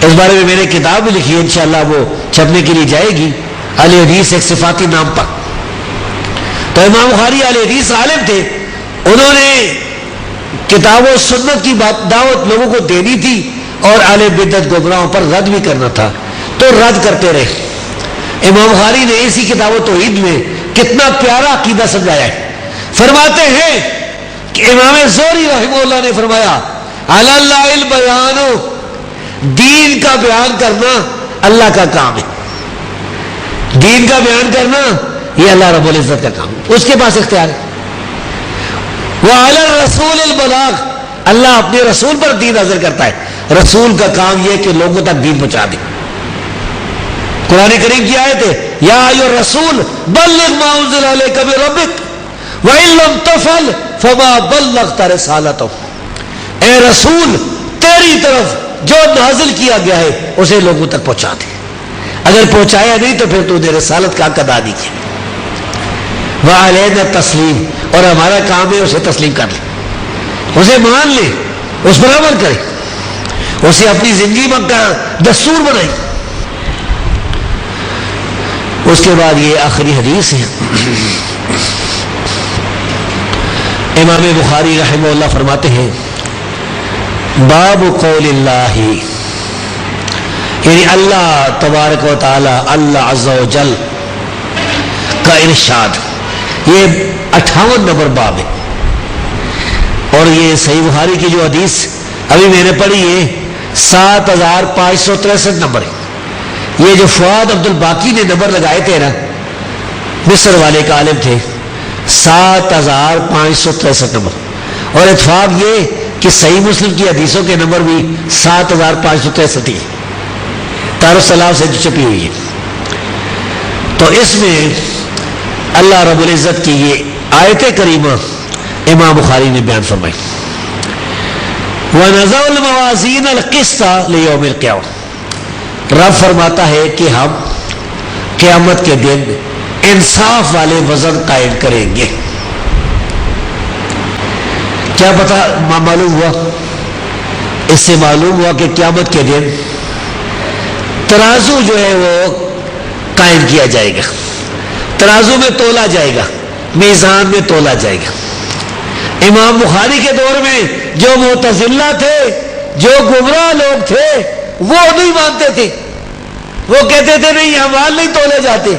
اس بارے میں میں نے کتاب بھی لکھی ہے، انشاءاللہ وہ چھپنے کے لیے جائے گی، اہل حدیث ایک صفاتی نام پر. تو امام بخاری اہل حدیث عالم تھے، انہوں نے کتاب و سنت کی دعوت لوگوں کو دینی تھی اور اہل بدعت گمراہوں پر رد بھی کرنا تھا، تو رد کرتے رہے. امام بخاری نے اسی کتاب و توحید میں کتنا پیارا عقیدہ سمجھایا ہے. فرماتے ہیں کہ امام زہری رحمہ اللہ نے فرمایا علی اللہ البیان، دین کا بیان کرنا اللہ کا کام ہے. دین کا بیان کرنا یہ اللہ رب العزت کا کام ہے، اس کے پاس اختیار ہے. وعلی الرسول البلاغ، اللہ اپنے رسول پر دین نازل کرتا ہے. رسول کا کام یہ کہ لوگوں تک دین پہنچا دے. قرآن کریم کی آیت ہے یا ایھا الرسول بلغ ما انزل الیک من ربک وان لم تفعل فما بلغت رسالتہ. اے رسول تیری طرف جو نازل کیا گیا ہے اسے لوگوں تک پہنچا دے، اگر پہنچایا نہیں تو پھر تو نے رسالت کا حق ادا نہیں کیا. وعلینا تسلیم، اور ہمارا کام ہے اسے تسلیم کر لیں، اسے مان لیں، اس پر عمل کریں، اسے اپنی زندگی میں کا دستور بنائیں. اس کے بعد یہ آخری حدیث ہے. امام بخاری رحمہ اللہ فرماتے ہیں باب قول اللہ، یعنی اللہ تبارک و تعالی، اللہ عز و جل کا ارشاد. یہ 58 نمبر باب ہے، اور یہ صحیح بخاری کی جو حدیث ابھی میں نے پڑھی ہے 7563 نمبر ہے. یہ جو فؤاد عبد الباقی نے نمبر لگائے تھے نا، مصر والے کا عالم تھے، 7563 نمبر. اور اتفاق یہ کہ صحیح مسلم کی حدیثوں کے نمبر بھی 7563 ہی دارالسلام سے چھپی ہوئی ہے. تو اس میں اللہ رب العزت کی یہ آیت کریمہ امام بخاری نے بیان فرمائی. وَنَضَعُ الْمَوَازِينَ الْقِسْطَ لِيَوْمِ الْقِيَامَةِ، رب فرماتا ہے کہ ہم قیامت کے دن انصاف والے وزن قائم کریں گے. کیا پتہ معلوم ہوا؟ اس سے معلوم ہوا کہ قیامت کے دن ترازو جو ہے وہ قائم کیا جائے گا، ترازو میں تولا جائے گا، میزان میں تولا جائے گا. امام بخاری کے دور میں جو معتزلہ تھے، جو گمراہ لوگ تھے، وہ نہیں مانتے تھے. وہ کہتے تھے نہیں اعمال نہیں تولے جاتے،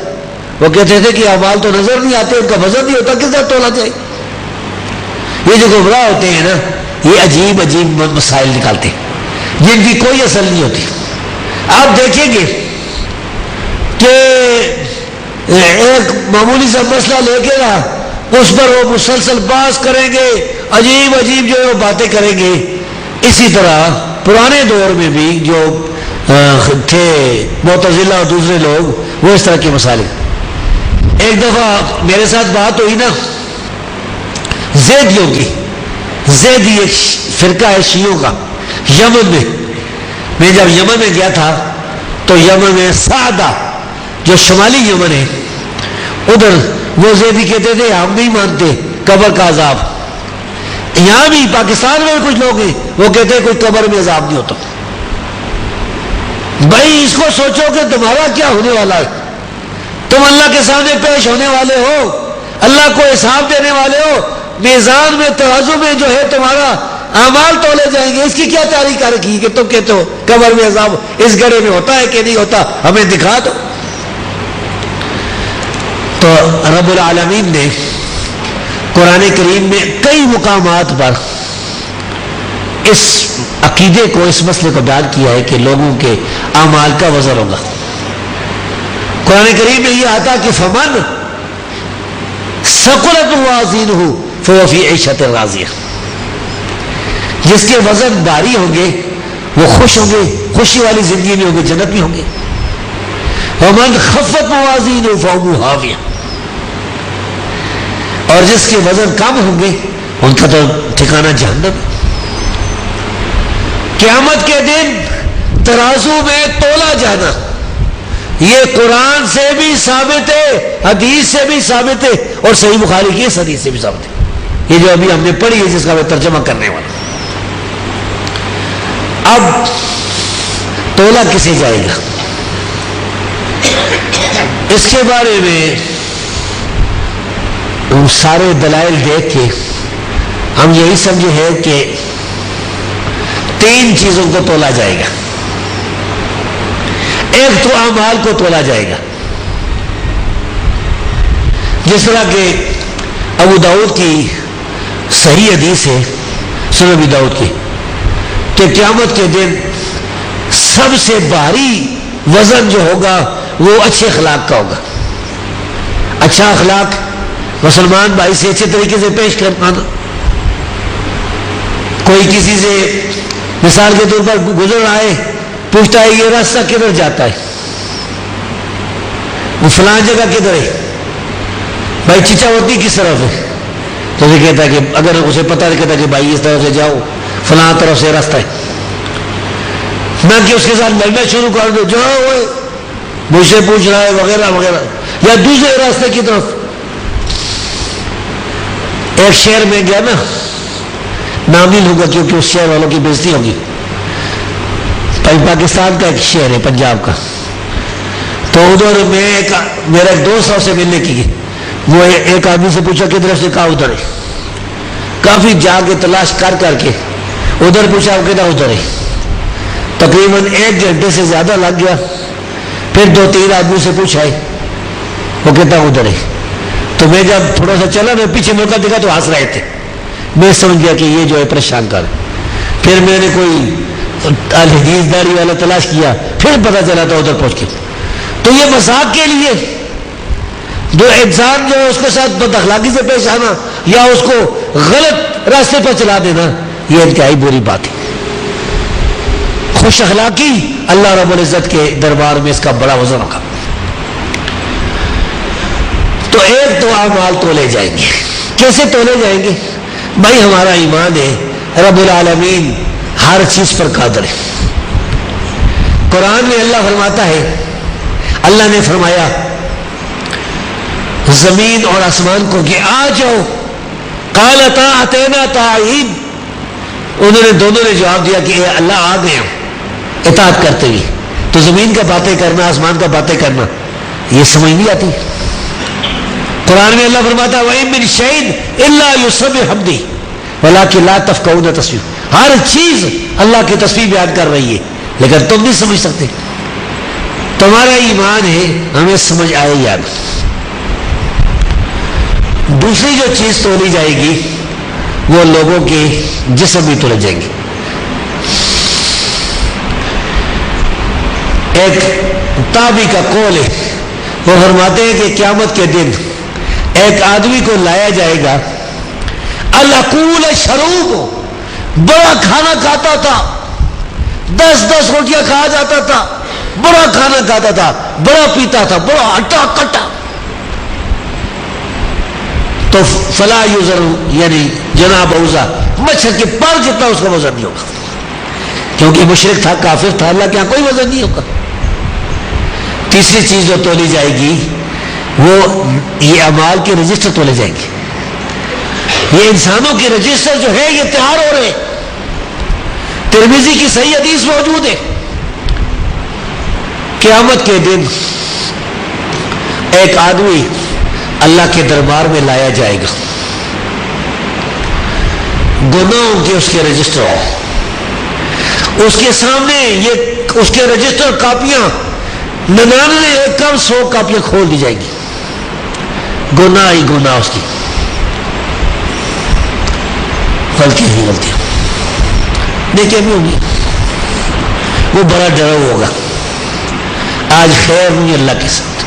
وہ کہتے تھے کہ اعمال تو نظر نہیں آتے، ان کا وزن نہیں ہوتا، کس طرح تولا جائے. یہ جو گمراہ ہوتے ہیں نا، یہ عجیب مسائل نکالتے ہیں جن کی کوئی اصل نہیں ہوتی. آپ دیکھیں گے کہ ایک معمولی سا مسئلہ لے کے نا اس پر وہ مسلسل بحث کریں گے، عجیب عجیب جو ہے وہ باتیں کریں گے. اسی طرح پرانے دور میں بھی جو تھے معتزلہ اور دوسرے لوگ، وہ اس طرح کے مسائل. ایک دفعہ میرے ساتھ بات ہوئی نا زیدیوں کی. زیدی ایک فرقہ ہے شیعوں کا یمن میں. میں جب یمن میں گیا تھا تو یمن میں سعدہ جو شمالی یمن ہے ادھر وہ زیدی کہتے تھے ہم نہیں مانتے قبر کا عذاب. یہاں بھی پاکستان میں کچھ لوگ ہیں وہ کہتے ہیں کوئی قبر میں عذاب نہیں ہوتا. بھائی اس کو سوچو کہ تمہارا کیا ہونے والا ہے. تم اللہ کے سامنے پیش ہونے والے ہو، اللہ کو حساب دینے والے ہو. میزان میں ترازو میں جو ہے تمہارا اعمال تولے جائیں گے. اس کی کیا تاریخ رکھی کہ تم کہتے ہو قبر میں عذاب اس گڑھے میں ہوتا ہے کہ نہیں ہوتا، ہمیں دکھا دو. تو رب العالمین نے قرآن کریم میں کئی مقامات پر اس عقیدے کو، اس مسئلے کو بیان کیا ہے کہ لوگوں کے اعمال کا وزن ہوگا. قرآن کریم میں یہ آتا کہ فمن ثقلت موازینہ فہو فی عیشۃ راضیہ، جس کے وزن بھاری ہوں گے وہ خوش ہوں گے، خوشی والی زندگی میں ہوں گے، جنت میں ہوں گے. ومن خفت موازینہ فہو ہاویہ، اور جس کے وزن کم ہوں گے ان کا تو ٹھکانہ جہنم. قیامت کے دن ترازو میں تولا جانا یہ قرآن سے بھی ثابت ہے، حدیث سے بھی ثابت ہے، اور صحیح بخاری کی اس حدیث سے بھی ثابت ہے. یہ جو ابھی ہم نے پڑھی ہے جس کا میں ترجمہ کرنے والا. اب تولا کسے جائے گا اس کے بارے میں سارے دلائل دیکھ کے ہم یہی سمجھے ہیں کہ 3 چیزوں کو تولا جائے گا. ایک تو اعمال کو تولا جائے گا، جس طرح کہ ابو داؤد کی صحیح حدیث ہے، سنن ابی داؤد کی، کہ قیامت کے دن سب سے بھاری وزن جو ہوگا وہ اچھے اخلاق کا ہوگا. اچھا اخلاق مسلمان بھائی سے اچھے طریقے سے پیش کر پانا. کوئی کسی سے مثال کے طور پر گزر رہا ہے، پوچھتا ہے یہ راستہ کدھر جاتا ہے، وہ فلاں جگہ کدھر ہے، بھائی چچاوتی کس طرف ہے، تو یہ کہتا ہے کہ اگر اسے پتہ نہیں کہتا کہ بھائی اس طرف سے جاؤ، فلاں طرف سے راستہ ہے. نہ کہ اس کے ساتھ لڑنا شروع کر دو، جاؤ مجھ سے پوچھ رہا ہے وغیرہ وغیرہ، یا دوسرے راستے کی طرف. ایک شہر میں گیا نا، نام نہیں ہوگا کیونکہ اس شہر والوں کی بےزتی ہوگی، پاکستان کا ایک شہر ہے پنجاب کا. تو ادھر میرا ایک دوست ہے اسے ملنے کی، وہ ایک آدمی سے پوچھا کدھر سے، کہا ادھر ہے. کافی جا کے تلاش کر کے ادھر پوچھا، وہ کدھر ادھر ہے. تقریباً 1 گھنٹے سے زیادہ لگ گیا. پھر 2-3 آدمی سے پوچھا ہے، وہ کہتا ادھر ہے. تو میں جب تھوڑا سا چلا نا پیچھے موقع دیکھا تو ہنس رہے تھے. میں سمجھ گیا کہ یہ جو ہے پریشان کر. پھر میں نے کوئی حدیث داری والا تلاش کیا، پھر پتہ چلا تھا ادھر پہنچ کے. تو یہ مذاق کے لیے جو انسان جو اس کے ساتھ بد اخلاقی سے پیش آنا یا اس کو غلط راستے پر چلا دینا، یہ انتہائی بری بات ہے. خوش اخلاقی اللہ رب العزت کے دربار میں اس کا بڑا وزن ہوگا. تو ایک تو اعمال تولے جائیں گے. کیسے تولے جائیں گے؟ بھائی ہمارا ایمان ہے رب العالمین ہر چیز پر قادر ہے. قرآن میں اللہ فرماتا ہے، اللہ نے فرمایا زمین اور آسمان کو کہ آ جاؤ، قالتا اتینا طائعین. انہوں نے دونوں نے جواب دیا کہ اے اللہ آ گئے ہم اطاعت کرتے ہوئے. تو زمین کا باتیں کرنا، آسمان کا باتیں کرنا، یہ سمجھ نہیں آتی. قرآن میں اللہ فرماتا ہے وَإِن مِّن شَيْءٍ إِلَّا يُسَبِّحُ بِحَمْدِهِ وَلَٰكِن لَّا تَفْقَهُونَ تَسْبِيحَهُ. ہر چیز اللہ کی تسبیح بیان کر رہی ہے لیکن تم نہیں سمجھ سکتے. تمہارا ایمان ہے، ہمیں سمجھ آئے یا نہیں. دوسری جو چیز تولی جائے گی وہ لوگوں کے جسم بھی تولے جائیں گے. ایک تابعی کا قول ہے وہ فرماتے ہیں کہ قیامت کے دن ایک آدمی کو لایا جائے گا، العقول شروب، بڑا کھانا کھاتا تھا، 10 روٹیاں کھا جاتا تھا، بڑا کھانا کھاتا تھا، بڑا پیتا تھا، بڑا ہٹا کٹا، تو فلا یوزر یعنی جناب اوزا، مچھر کے پر جتنا اس کا وزن نہیں ہوگا، کیونکہ مشرک تھا، کافر تھا، اللہ کے یہاں کوئی وزن نہیں ہوگا۔ تیسری چیز جو تولی جائے گی وہ یہ اعمال کے رجسٹر تولے جائیں گے۔ یہ انسانوں کے رجسٹر جو ہے یہ تیار ہو رہے ہیں۔ ترمذی کی صحیح حدیث موجود ہے، قیامت کے دن ایک آدمی اللہ کے دربار میں لایا جائے گا، گناہوں کے اس کے رجسٹر ہوں، اس کے سامنے یہ اس کے رجسٹر کاپیاں 99 کم 100 کاپیاں کھول دی جائیں گی، گناہ ہی گناہ، اس کی غلطی نہیں غلطی، نیکیاں بھی ہوں گی، وہ بڑا ڈرا ہوگا، آج خیر نہیں اللہ کے ساتھ۔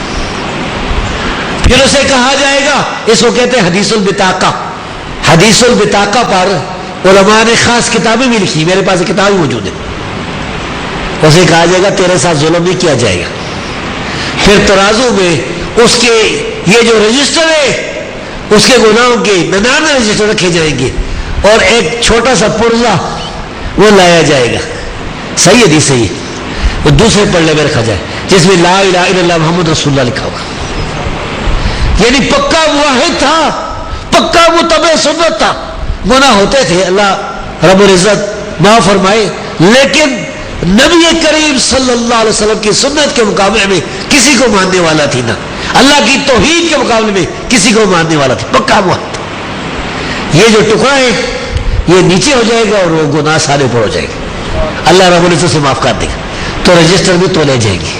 پھر اسے کہا جائے گا، اس کو کہتے ہیں حدیث البطاقہ، حدیث البطاقہ پر علماء نے خاص کتابیں بھی لکھی، میرے پاس کتاب بھی موجود ہے۔ اسے کہا جائے گا تیرے ساتھ ظلم نہیں کیا جائے گا، پھر ترازو میں اس کے یہ جو رجسٹر ہے اس کے گناہوں کے 99 رجسٹر رکھے جائیں گے، اور ایک چھوٹا سا پرزہ وہ لایا جائے گا، صحیح حدیث صحیح، وہ دوسرے پلڑے میں رکھا جائے جس میں لا الہ الا اللہ محمد رسول اللہ لکھا ہوا، یعنی پکا واحد تھا، پکا متبع سنت تھا، گناہ ہوتے تھے، اللہ رب العزت معاف فرمائے، لیکن نبی کریم صلی اللہ علیہ وسلم کی سنت کے مقابلے میں کسی کو ماننے والا تھی نہ، اللہ کی توحید کے مقابلے میں کسی کو ماننے والا تھا، پکا واحد۔ یہ جو ٹکڑا ہے یہ نیچے ہو جائے گا اور وہ گناہ سارے اوپر ہو جائے گا، اللہ رب العزت سے معاف کر دے گا، تو رجسٹر بھی تولے جائیں گے،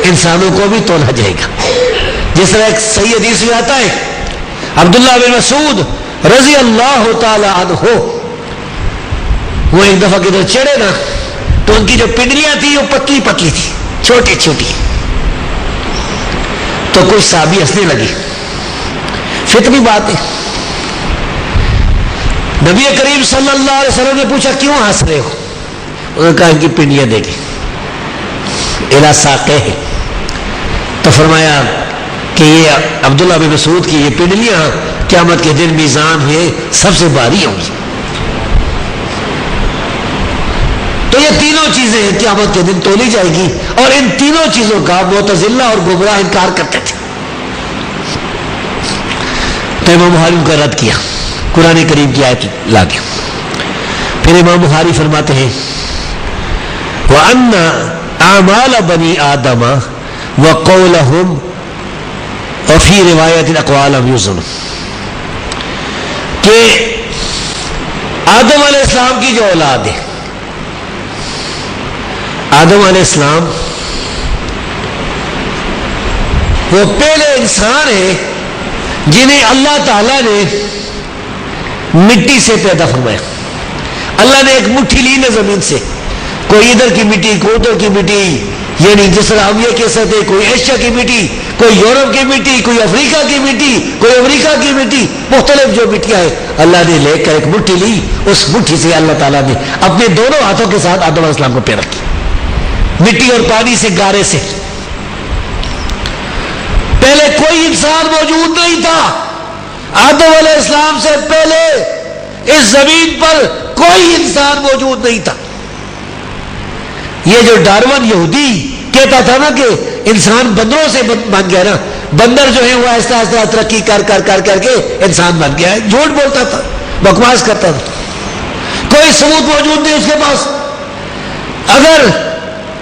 انسانوں کو بھی تولا جائے گا۔ جس طرح ایک صحیح حدیث میں آتا ہے، عبداللہ بن مسعود رضی اللہ تعالی عنہ، وہ ایک دفعہ کدھر چڑھے نا تو ان کی جو پنڈلیاں تھی وہ پتلی پتلی تھی، چھوٹی چھوٹی، تو کچھ صحابی ہنسنے لگی، فطری بات ہے۔ نبی کریم صلی اللہ علیہ وسلم نے پوچھا کیوں ہنس رہے ہو؟ انہوں نے کہا ان کی پنڈلیاں دیکھیں، الا ساقے ہے، تو فرمایا کہ یہ عبداللہ بن مسعود کی یہ پنڈلیاں قیامت کے دن میزان میں سب سے بھاری ہوں گی۔ تو یہ تینوں چیزیں قیامت کے دن تولی جائے گی، اور ان تینوں چیزوں کا معتزلہ اور گمراہ انکار کرتے تھے، تو امام بخاری کا رد کیا قرآن کریم کی آیت لا کے۔ پھر امام بخاری فرماتے ہیں وَأَنَّ أَعْمَالَ بَنِي آدَمَ وَقَوْلَهُمْ وفی روایت اقوال یوزن، کہ آدم علیہ السلام کی جو اولاد ہے، آدم علیہ السلام وہ پہلے انسان ہیں جنہیں اللہ تعالیٰ نے مٹی سے پیدا فرمایا۔ اللہ نے ایک مٹھی لی نا زمین سے، کوئی ادھر کی مٹی، کوئی ادھر کی مٹی، یعنی جس طرح ہم یہ کہہ سکتے کوئی ایشیا کی مٹی، کوئی یورپ کی مٹی، کوئی افریقہ کی مٹی، کوئی امریکہ کی مٹی، مختلف جو مٹیاں ہیں اللہ نے لے کر ایک مٹھی لی، اس مٹھی سے اللہ تعالیٰ نے اپنے دونوں ہاتھوں کے ساتھ آدم علیہ السلام کو پیدا کیا، مٹی اور پانی سے، گارے سے۔ پہلے کوئی انسان موجود نہیں تھا، آدم علیہ السلام سے پہلے اس زمین پر کوئی انسان موجود نہیں تھا۔ یہ جو ڈارون یہودی کہتا تھا نا کہ انسان بندروں سے بن گیا نا، بندر جو ہے وہ آہستہ آہستہ ترقی کر کر کر کر کے انسان بن گیا ہے، جھوٹ بولتا تھا، بکواس کرتا تھا، کوئی ثبوت موجود نہیں اس کے پاس۔ اگر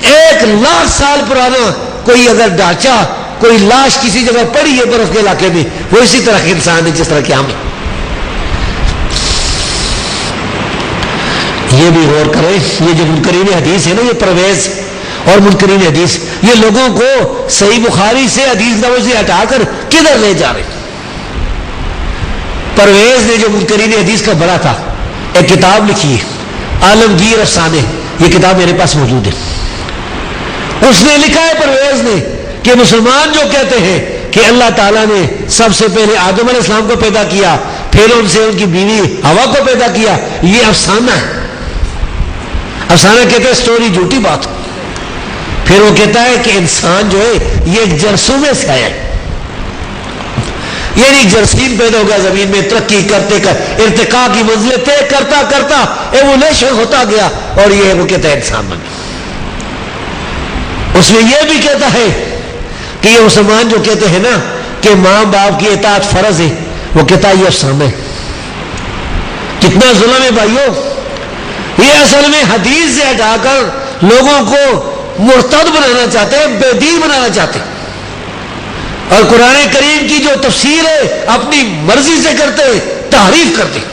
1,00,000 سال پرانا کوئی اگر ڈھانچہ، کوئی لاش کسی جگہ پڑی ہے برف کے علاقے میں، وہ اسی طرح کے انسان ہے جس طرح کے ہم ہیں۔ یہ بھی غور کریں، یہ جو منکرین حدیث ہے نا، یہ پرویز اور منکرین حدیث یہ لوگوں کو صحیح بخاری سے حدیث نبوی سے ہٹا کر کدھر لے جا رہے۔ پرویز نے جو منکرین حدیث کا بڑا تھا، ایک کتاب لکھی ہے عالمگیر افسانے، یہ کتاب میرے پاس موجود ہے۔ اس نے لکھا ہے پرویز نے کہ مسلمان جو کہتے ہیں کہ اللہ تعالیٰ نے سب سے پہلے آدم علیہ السلام کو پیدا کیا، پھر ان سے ان کی بیوی ہوا کو پیدا کیا، یہ افسانہ ہے. افسانہ کہتے ہیں سٹوری، جھوٹی بات. پھر وہ کہتا ہے کہ انسان جو ہے یہ ایک جرثومے سے آیا ہے، یعنی ایک جرثیم پیدا ہو گیا زمین میں، ترقی کرتے ارتقاء کی منزلیں طے کرتا کرتا ایولیوشن ہوتا گیا، اور یہ وہ کہتا ہے انسان بن گیا. اس میں یہ بھی کہتا ہے کہ یہ مسلمان جو کہتے ہیں نا کہ ماں باپ کی اطاعت فرض ہے، وہ کہتا ہے یہ افسانہ ہے. کتنا ظلم ہے بھائیو. یہ اصل میں حدیث سے ہٹا کر لوگوں کو مرتد بنانا چاہتے ہیں، بے دین بنانا چاہتے ہیں، اور قرآن کریم کی جو تفسیر ہے اپنی مرضی سے کرتے ہیں، تحریف کرتے ہیں.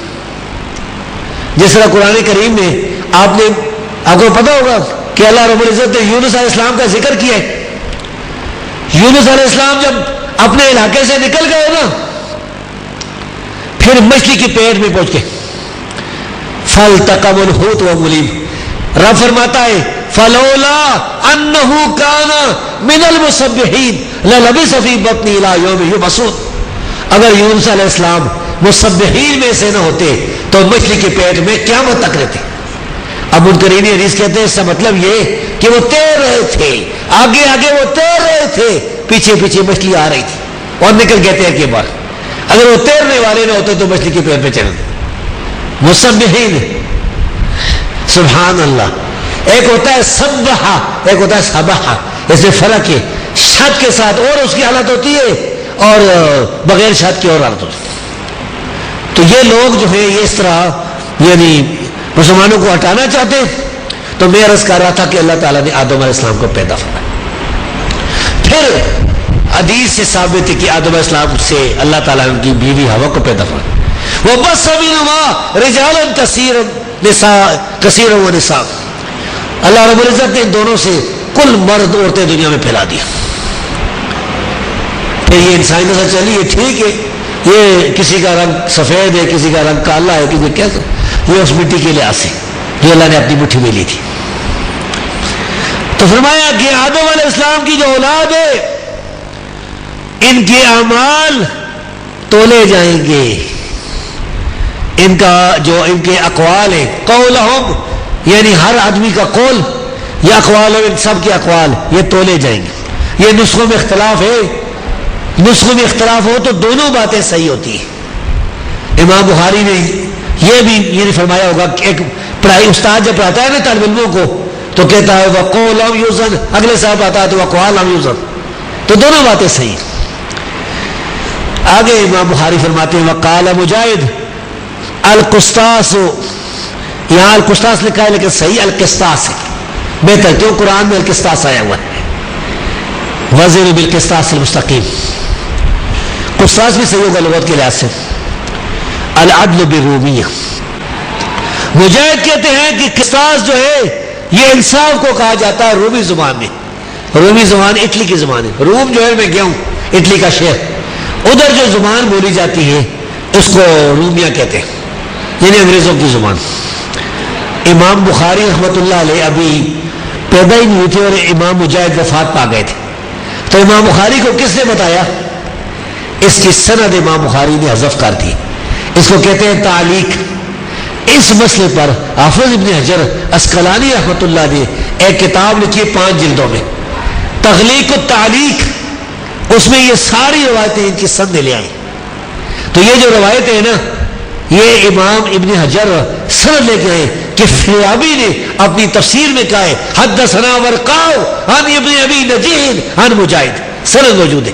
جس طرح قرآن کریم میں آپ کو پتا ہوگا کہ اللہ رب العزت نے یونس علیہ السلام کا ذکر کیا ہے. یونس علیہ السلام جب اپنے علاقے سے نکل گئے نا، پھر مچھلی کے پیٹ میں پہنچ گئے. فَالْتَقَمَ الْحُوتُ وَهُوَ رب فرماتا ہے فَلَوْلَا أَنَّهُ كَانَ مِنَ الْمُسَبِّحِينَ لَلَبِثَ فِي بَطْنِهِ إِلَىٰ يَوْمِ يُبْعَثُونَ. اگر یونس علیہ السلام مسبحین میں سے نہ ہوتے تو مچھلی کے پیٹ میں قیامت تک رہتے. اب منکرین حدیث کہتے ہیں اس کا مطلب یہ کہ وہ تیر رہے تھے، آگے آگے وہ تیر رہے تھے، پیچھے پیچھے مچھلی آ رہی تھی اور نکل گئے تیر کے بعد. اگر وہ تیرنے والے نہ ہوتے تو مچھلی کے پیٹ پہ چلتے. مسبحین، سبحان اللہ. ایک ہوتا ہے سبحہ، ایک ہوتا ہے سبحہ. اس میں فرق ہے، شد کے ساتھ اور اس کی حالت ہوتی ہے اور بغیر شد کی اور حالت ہوتی ہے. تو یہ لوگ جو ہیں یہ اس طرح یعنی مسلمانوں کو ہٹانا چاہتے ہیں. تو میں عرض کر رہا تھا کہ اللہ تعالیٰ نے آدم علیہ السلام کو پیدا فرمایا. پھر حدیث سے ثابت ہے کہ آدم علیہ السلام سے اللہ تعالیٰ نے ان کی بیوی ہوا کو پیدا فرمایا. وَبَثَّ مِنْهُمَا رِجَالًا كَثِيرًا وَنِسَاءً. اللہ رب العزت نے ان دونوں سے کل مرد عورتیں دنیا میں پھیلا دیا. پھر یہ انسانی نسل چلی ہے، ٹھیک ہے، یہ کسی کا رنگ سفید ہے، کسی کا رنگ کالا ہے، کسی کیسا، یہ اس مٹی کے لحاظ سے جو اللہ نے اپنی مٹھی میں لی تھی. تو فرمایا کہ آدم علیہ السلام کی جو اولاد ہے ان کے اعمال تولے جائیں گے، ان کے اقوال ہیں، قولہم یعنی ہر آدمی کا قول، یہ اقوال ان سب کے اقوال یہ تولے جائیں گے. یہ نسخوں میں اختلاف ہے، نسخوں میں اختلاف ہو تو دونوں باتیں صحیح ہوتی ہیں. امام بخاری نے یہ بھی یہ فرمایا ہوگا کہ ایک پڑھائی استاد جب پڑھاتا ہے نا طالب علموں کو تو کہتا ہے وَقَوْلَ لَمْ يُوزَنْ، اگلے صاحب آتا ہے تو وَقَوْلَ لَمْ يُوزَنْ. تو دونوں باتیں صحیح. آگے امام بخاری فرماتے ہیں وَقَالَ مُجَاہِدْ القسطاس، یہاں القسطاس لکھا ہے لیکن صحیح القسطاس ہے، بہتر کیوں قرآن میں القسطاس آیا ہوا ہے. وزن بالقسطاس المستقیم، قسطاس بھی صحیح ہوگا لغت کے لحاظ سے. العدل بالرومیہ، مجاہد کہتے ہیں کہ قسطاس جو ہے یہ انصاف کو کہا جاتا ہے رومی زبان میں. رومی زبان اٹلی کی زبان ہے. روم جو ہے میں گیا ہوں، اٹلی کا شہر، ادھر جو زبان بولی جاتی ہے اس کو رومیہ کہتے ہیں، یعنی انگریزوں کی زبان. امام بخاری رحمۃ اللہ علیہ ابھی پیدا ہی نہیں ہوئے تھے اور امام مجاہد وفات پا گئے تھے. تو امام بخاری کو کس نے بتایا؟ اس کی سند امام بخاری نے حذف کر دی. اس کو کہتے ہیں تعلیق. اس مسئلے پر حافظ ابن حجر عسقلانی رحمۃ اللہ نے ایک کتاب لکھی 5 جلدوں میں، تغلیق التعلیق. اس میں یہ ساری روایتیں ان کی سند لے آئی. تو یہ جو روایتیں ہیں نا یہ امام ابن حجر سند لے کے آئے کہ فریابی نے اپنی تفسیر میں کہا ہے حدثنا ورقاء عن ابن ابی نجیح عن مجاہد. سند موجود ہے.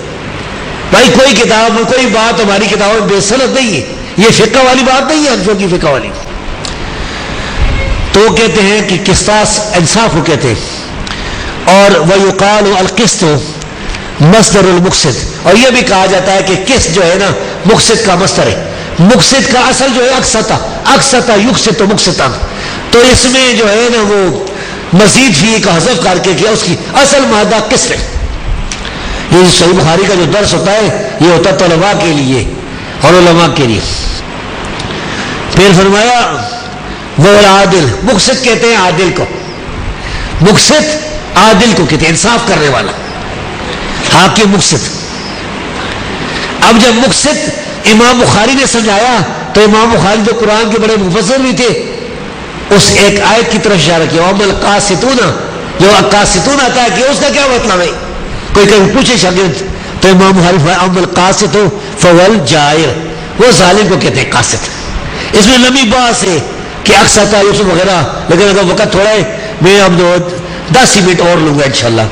بھائی کوئی کتاب کوئی بات ہماری کتابوں میں بے سند نہیں ہے، یہ فقہ والی بات نہیں ہے، حنفیوں کی فقہ والی. تو وہ کہتے ہیں کہ قسطاس انصاف کو کہتے ہیں. اور وَيُقَالُ الْقِسْطُ مصدر المقسط، اور یہ بھی کہا جاتا ہے کہ قسط جو ہے نا مقسط کا مصدر ہے. مقسط کا اصل جو ہے اقسطہ، اقسطہ یقسط مقسطا. تو اس میں جو ہے نا وہ مزید فی کا حذف کر کے کیا، اس کی اصل مادہ قسط ہے. یہ صحیح بخاری کا جو درس ہوتا ہے یہ ہوتا ہے طلباء کے لیے اور علماء کے لیے. پھر فرمایا وہ عادل، مقسط کہتے ہیں عادل کو، مقسط عادل کو کہتے ہیں انصاف کرنے والا. حاکم مقسط. اب جب مقسط امام بخاری نے سمجھایا تو امام بخاری جو قرآن کے بڑے مفسر بھی تھے اس ایک آیت کی طرف اشارہ کیا ام القاسطون. جو قاسطون آتا ہے کہ اس کا کیا مطلب ہے؟ کوئی کہیں پوچھے شاگرد تو امام بخاری فرمایا ام القاسط فول جائر، وہ ظالم کو کہتے ہیں قاسط. اس میں لمبی بات ہے کہ اقساط یوسف وغیرہ، لیکن اگر وقت تھوڑا ہے میں اب 10 منٹ اور لوں گا انشاءاللہ،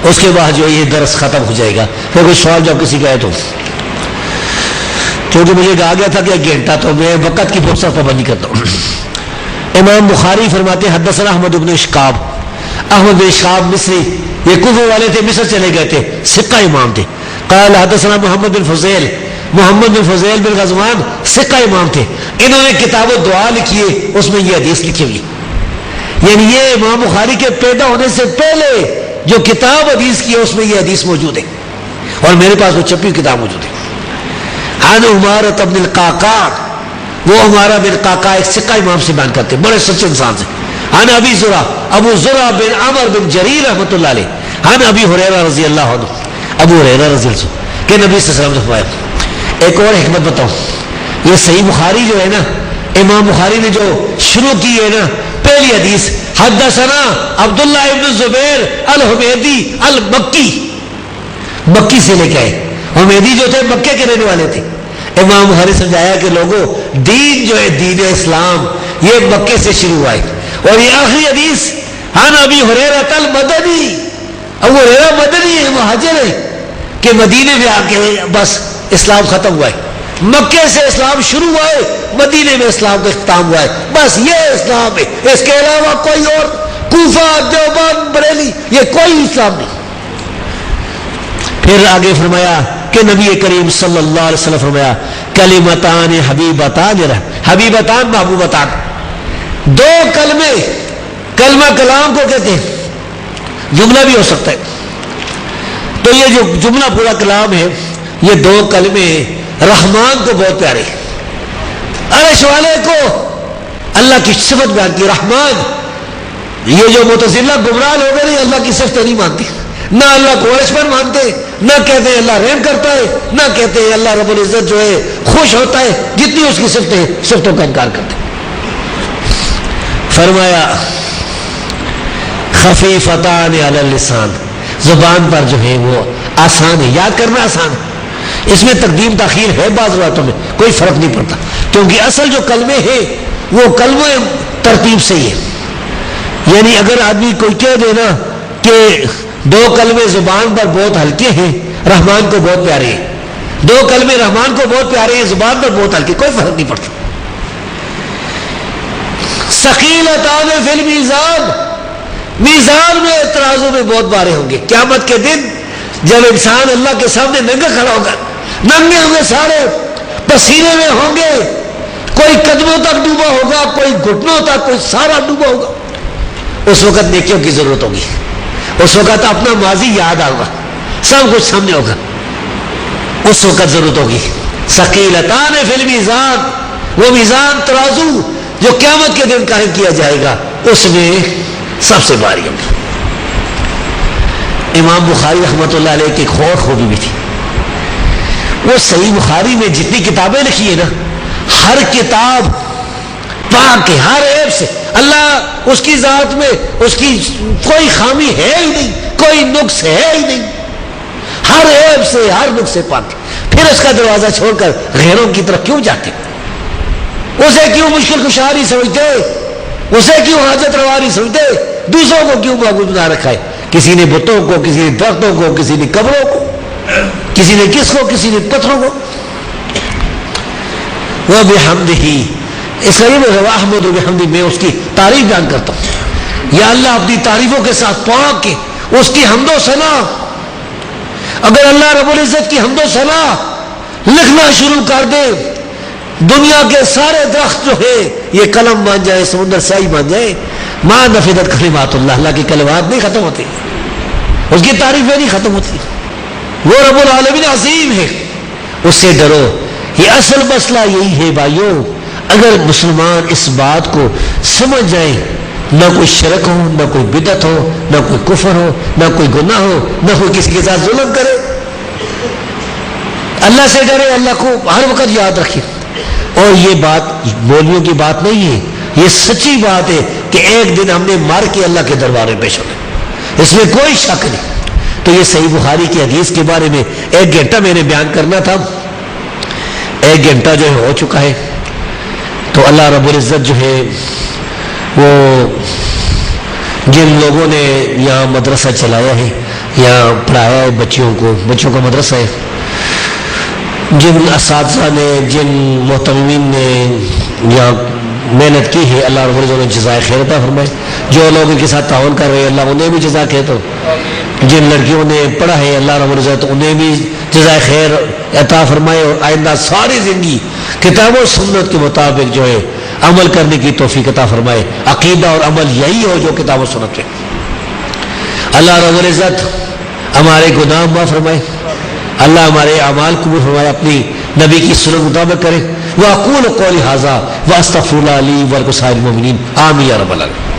اس کے بعد جو یہ درس ختم ہو جائے گا. پھر کوئی سوال جب کسی کا ہے تو، کیونکہ مجھے کہا گیا تھا کہ 1 گھنٹہ تو میں وقت کی بہت سا پابندی کرتا ہوں. امام بخاری فرماتے ہیں حدثنا احمد بن اشقاب. احمد بن اشقاب مصری، یہ کوفہ والے تھے، مصر چلے گئے تھے، ثقہ امام تھے. قال حدثنا محمد بن فضیل. محمد بن فضیل بن غزوان ثقہ امام تھے. انہوں نے کتاب الدعاء لکھی ہے، اس میں یہ حدیث لکھی ہوئی. یعنی یہ امام بخاری کے پیدا ہونے سے پہلے جو کتاب حدیث کی ہے اس میں یہ حدیث موجود ہے، اور میرے پاس وہ چھپی کتاب موجود ہے. عن عمارة بن القعقاع، وہ عمارہ بن قعقاع ایک ثقہ امام سے بیان کرتے ہیں، بڑے سچے انسان سے. عن ابی زرع، ابو زرع بن عمر بن جریر رحمۃ اللہ علیہ. عن ابی ہریرہ رضی اللہ عنہ، ابو ہریرہ رضی اللہ عنہ کہ نبی صلی اللہ علیہ وسلم نے فرمایا. ایک اور حکمت بتاؤں، یہ صحیح بخاری جو ہے نا، امام بخاری نے جو شروع کی ہے نا پہلی حدیث حدثنا عبداللہ ابن زبیر الحمیدی المکی، مکی سے لے کے آئے. حمیدی جو تھے مکے کے رہنے والے تھے. امام بخاری سمجھایا کہ لوگوں دین جو ہے دین اسلام یہ مکے سے شروع ہوا ہے. اور یہ آخری حدیث عن ابی ہریرہ المدنی، ابو ہریرہ مدنی ہے، مہاجر ہے کہ مدینے میں آ کے بس اسلام ختم ہوا ہے. مکے سے اسلام شروع ہوا ہے، مدینے میں اسلام کا اختتام ہوا ہے. بس یہ اسلام ہے، اس کے علاوہ کوئی اور کوفہ دیوبند بریلی یہ کوئی اسلام نہیں. پھر آگے فرمایا کہ نبی کریم صلی اللہ علیہ وسلم فرمایا کلمتان حبیبتان، حبیبتان محبوبتان، 2 کلمے، کلمہ کلام کو کہتے ہیں، جملہ بھی ہو سکتا ہے. تو یہ جو جملہ پورا کلام ہے یہ 2 کلمے رحمان کو بہت پیارے، عرش والے کو اللہ کی صفت بیان کی رحمان. یہ جو معتزلہ گمراہ لوگ ہیں اللہ کی صفتیں نہیں مانتے، نہ اللہ کو عرش پر مانتے، نہ کہتے ہیں اللہ رحم کرتا ہے، نہ کہتے ہیں اللہ رب العزت جو ہے خوش ہوتا ہے. جتنی اس کی صفتیں صفتوں کا انکار کرتے ہیں. فرمایا خفیفتان علی اللسان، زبان پر جو ہے وہ آسان ہے، یاد کرنا آسان ہے. اس میں تقدیم تاخیر ہے بعض باتوں میں، کوئی فرق نہیں پڑتا، کیونکہ اصل جو کلمے ہیں وہ کلمے ترتیب سے ہی ہے. یعنی اگر آدمی کوئی کہہ دے نا کہ 2 کلمے زبان پر بہت ہلکے ہیں، رحمان کو بہت پیارے ہیں، 2 کلمے رحمان کو بہت پیارے ہیں، زبان پر بہت ہلکے، کوئی فرق نہیں پڑتا. ثقیلتان فی المیزان، میزان میں ترازو میں بہت بارے ہوں گے. قیامت کے دن جب انسان اللہ کے سامنے ننگا کھڑا ہوگا، ننگے ہوں گے سارے، پسینے میں ہوں گے، کوئی قدموں تک ڈوبا ہوگا، کوئی گھٹنوں تک، کوئی سارا ڈوبا ہوگا. اس وقت نیکیوں کی ضرورت ہوگی، اس وقت اپنا ماضی یاد آئے گا، سب کچھ سامنے ہوگا، اس وقت ضرورت ہوگی. ثقیلتان فی المیزان، وہ میزان ترازو جو قیامت کے دن قائم کیا جائے گا اس میں سب سے باری ہوگی. امام بخاری رحمۃ اللہ علیہ کی ایک اور خوبی بھی تھی، وہ صحیح بخاری میں جتنی کتابیں لکھی ہیں نا، ہر کتاب پاک ہے ہر عیب سے. اللہ اس کی ذات میں اس کی کوئی خامی ہے ہی نہیں، کوئی نقص ہے ہی نہیں، ہر عیب سے ہر نقص سے پاک. پھر اس کا دروازہ چھوڑ کر غیروں کی طرف کیوں جاتے؟ اسے کیوں مشکل کشا نہیں سمجھتے؟ اسے کیوں حاجت روا نہیں سمجھتے؟ دوسروں کو کیوں معبود بنا رکھا ہے؟ کسی نے بتوں کو، کسی نے درختوں کو، کسی نے قبروں کو، کسی نے کس کو، کسی نے پتھروں کو. وَبِحَمْدِهِ، اس لیے میں احمد بحمدہ، میں اس کی تعریف بیان کرتا ہوں. یا اللہ اپنی تعریفوں کے ساتھ پاک کے اس کی حمد و ثنا. اگر اللہ رب العزت کی حمد و ثنا لکھنا شروع کر دے، دنیا کے سارے درخت جو ہے یہ قلم بن جائے، سمندر سیاہی بن جائے، ما نفدت کلمات اللہ، اللہ کی کلمات نہیں ختم ہوتی، اس کی تعریفیں نہیں ختم ہوتی. وہ رب العالمین عظیم ہے، اس سے ڈرو. یہ اصل مسئلہ یہی ہے بھائیوں، اگر مسلمان اس بات کو سمجھ جائیں، نہ کوئی شرک ہو، نہ کوئی بدعت ہو، نہ کوئی کفر ہو، نہ کوئی گناہ ہو، نہ کوئی کسی کے ساتھ ظلم کرے، اللہ سے ڈرے, اللہ کو ہر وقت یاد رکھے. اور یہ بات بولیوں کی بات نہیں ہے, یہ سچی بات ہے کہ ایک دن ہم نے مر کے اللہ کے دربار میں پیش ہونا, اس میں کوئی شک نہیں. تو یہ صحیح بخاری کی حدیث کے بارے میں 1 گھنٹہ میں نے بیان کرنا تھا, 1 گھنٹہ جو ہے ہو چکا ہے. تو اللہ رب العزت جو ہے وہ جن لوگوں نے یہاں مدرسہ چلایا ہے, یہاں پڑھایا ہے بچوں کا مدرسہ ہے, جن اساتذہ نے, جن محترمین نے یہاں محنت کی ہے, اللہ رب العزت نے جزائے خیر عطا فرمائے. جو لوگ ان کے ساتھ تعاون کر رہے ہیں اللہ انہیں بھی جزائے خیر. تو جن لڑکیوں نے پڑھا ہے اللہ رب العزت انہیں بھی جزائے خیر عطا فرمائے, اور آئندہ ساری زندگی کتاب و سنت کے مطابق جو ہے عمل کرنے کی توفیق عطا فرمائے. عقیدہ اور عمل یہی ہو جو کتاب و سنت ہے. اللہ رب العزت ہمارے گناہ معاف فرمائے, اللہ ہمارے اعمال قبول فرمائے, اپنی نبی کی سنت مطابق کرے. وَأَقُولُ قَوْلِي هَذَا وَأَسْتَغْفِرُ اللَّهَ لِي وَلَكُمْ وَلِسَائِرِ الْمُؤْمِنِينَ آمین یا رب العالمین.